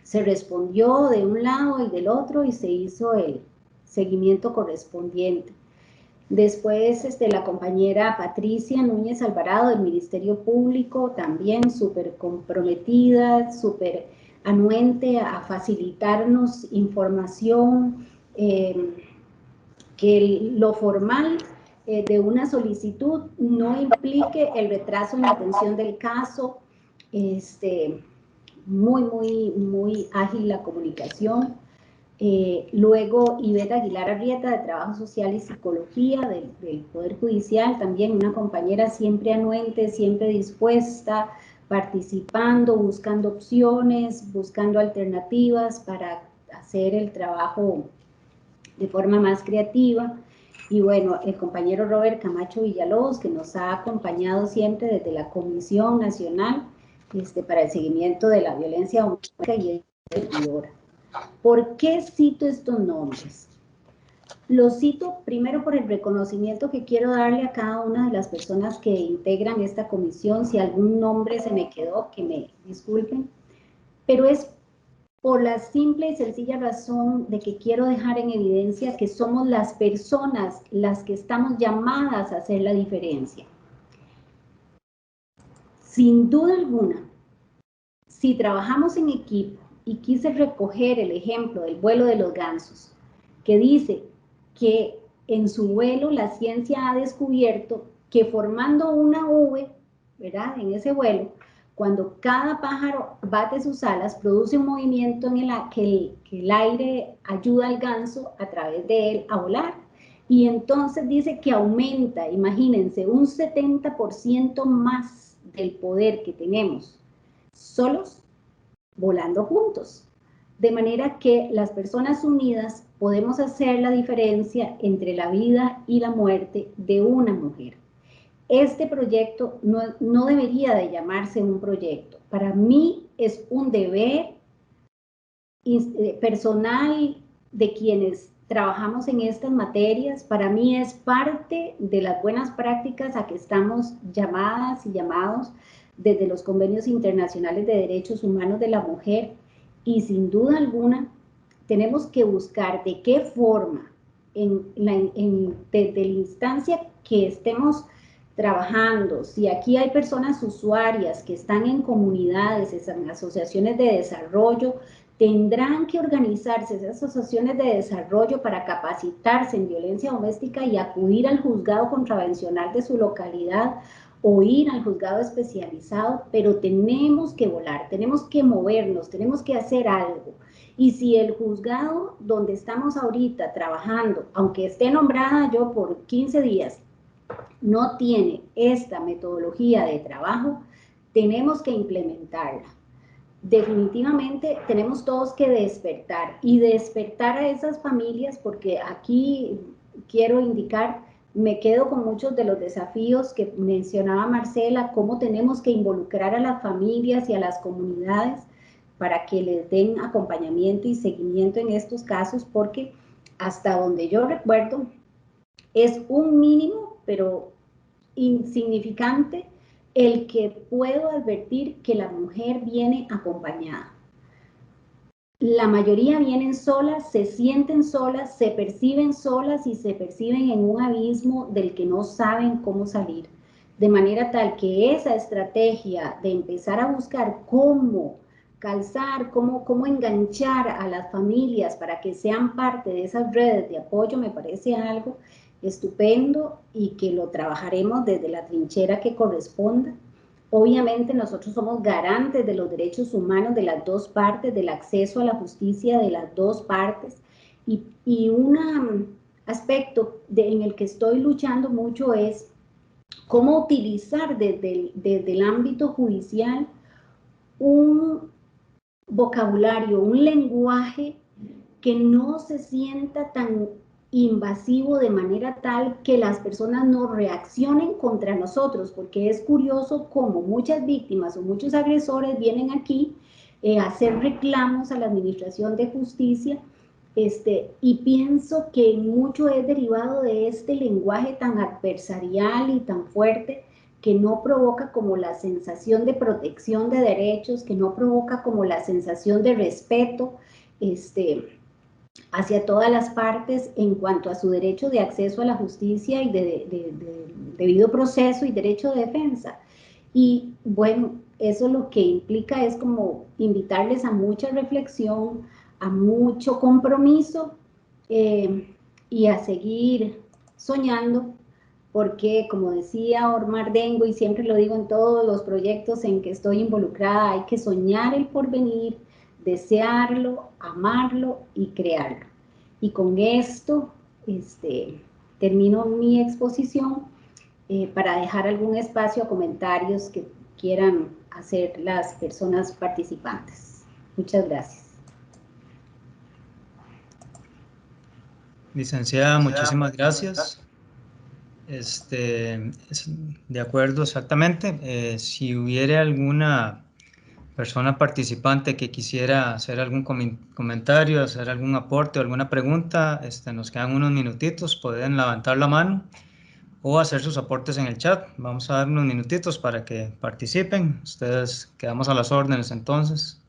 se respondió de un lado y del otro y se hizo el seguimiento correspondiente. Después, la compañera Patricia Núñez Alvarado del Ministerio Público, también súper comprometida, súper anuente a facilitarnos información, que lo formal de una solicitud no implique el retraso en la atención del caso, muy ágil la comunicación. Luego Iveta Aguilar Arrieta de Trabajo Social y Psicología del Poder Judicial, también una compañera siempre anuente, siempre dispuesta, participando, buscando opciones, buscando alternativas para hacer el trabajo de forma más creativa. Y bueno, el compañero Robert Camacho Villalobos, que nos ha acompañado siempre desde la Comisión Nacional para el seguimiento de la violencia doméstica y servidora. ¿Por qué cito estos nombres? Los cito primero por el reconocimiento que quiero darle a cada una de las personas que integran esta comisión. Si algún nombre se me quedó, que me disculpen, pero es por la simple y sencilla razón de que quiero dejar en evidencia que somos las personas las que estamos llamadas a hacer la diferencia. Sin duda alguna, si trabajamos en equipo, y quise recoger el ejemplo del vuelo de los gansos, que dice que en su vuelo la ciencia ha descubierto que formando una V, ¿verdad?, en ese vuelo, cuando cada pájaro bate sus alas, produce un movimiento en que el aire ayuda al ganso a través de él a volar. Y entonces dice que aumenta, imagínense, un 70% más del poder que tenemos solos, volando juntos. De manera que las personas unidas podemos hacer la diferencia entre la vida y la muerte de una mujer. Este proyecto no debería de llamarse un proyecto. Para mí es un deber personal de quienes trabajamos en estas materias. Para mí es parte de las buenas prácticas a que estamos llamadas y llamados desde los convenios internacionales de derechos humanos de la mujer, y sin duda alguna tenemos que buscar de qué forma desde la instancia que estemos trabajando, si aquí hay personas usuarias que están en comunidades, en asociaciones de desarrollo, tendrán que organizarse esas asociaciones de desarrollo para capacitarse en violencia doméstica y acudir al juzgado contravencional de su localidad o ir al juzgado especializado, pero tenemos que volar, tenemos que movernos, tenemos que hacer algo. Y si el juzgado donde estamos ahorita trabajando, aunque esté nombrada yo por 15 días, no tiene esta metodología de trabajo, tenemos que implementarla. Definitivamente tenemos todos que despertar y despertar a esas familias, porque aquí quiero indicar, me quedo con muchos de los desafíos que mencionaba Marcela, cómo tenemos que involucrar a las familias y a las comunidades para que les den acompañamiento y seguimiento en estos casos, porque hasta donde yo recuerdo es un mínimo, pero insignificante, el que puedo advertir que la mujer viene acompañada. La mayoría vienen solas, se sienten solas, se perciben solas y se perciben en un abismo del que no saben cómo salir. De manera tal que esa estrategia de empezar a buscar cómo calzar, cómo enganchar a las familias para que sean parte de esas redes de apoyo, me parece algo estupendo y que lo trabajaremos desde la trinchera que corresponda. Obviamente nosotros somos garantes de los derechos humanos de las dos partes, del acceso a la justicia de las dos partes, y un aspecto en el que estoy luchando mucho es cómo utilizar desde el ámbito judicial un vocabulario, un lenguaje que no se sienta tan invasivo de manera tal que las personas no reaccionen contra nosotros, porque es curioso cómo muchas víctimas o muchos agresores vienen aquí a hacer reclamos a la Administración de Justicia, y pienso que mucho es derivado de este lenguaje tan adversarial y tan fuerte, que no provoca como la sensación de protección de derechos, que no provoca como la sensación de respeto hacia todas las partes en cuanto a su derecho de acceso a la justicia y de debido proceso y derecho de defensa. Y bueno, eso lo que implica es como invitarles a mucha reflexión, a mucho compromiso y a seguir soñando, porque como decía Ormar Dengo, y siempre lo digo en todos los proyectos en que estoy involucrada, hay que soñar el porvenir, desearlo, amarlo y crearlo. Y con esto termino mi exposición para dejar algún espacio a comentarios que quieran hacer las personas participantes. Muchas gracias. Licenciada, muchísimas gracias. De acuerdo, exactamente. Si hubiera alguna persona participante que quisiera hacer algún comentario, hacer algún aporte o alguna pregunta, nos quedan unos minutitos, pueden levantar la mano o hacer sus aportes en el chat. Vamos a dar unos minutitos para que participen. Ustedes quedamos a las órdenes entonces.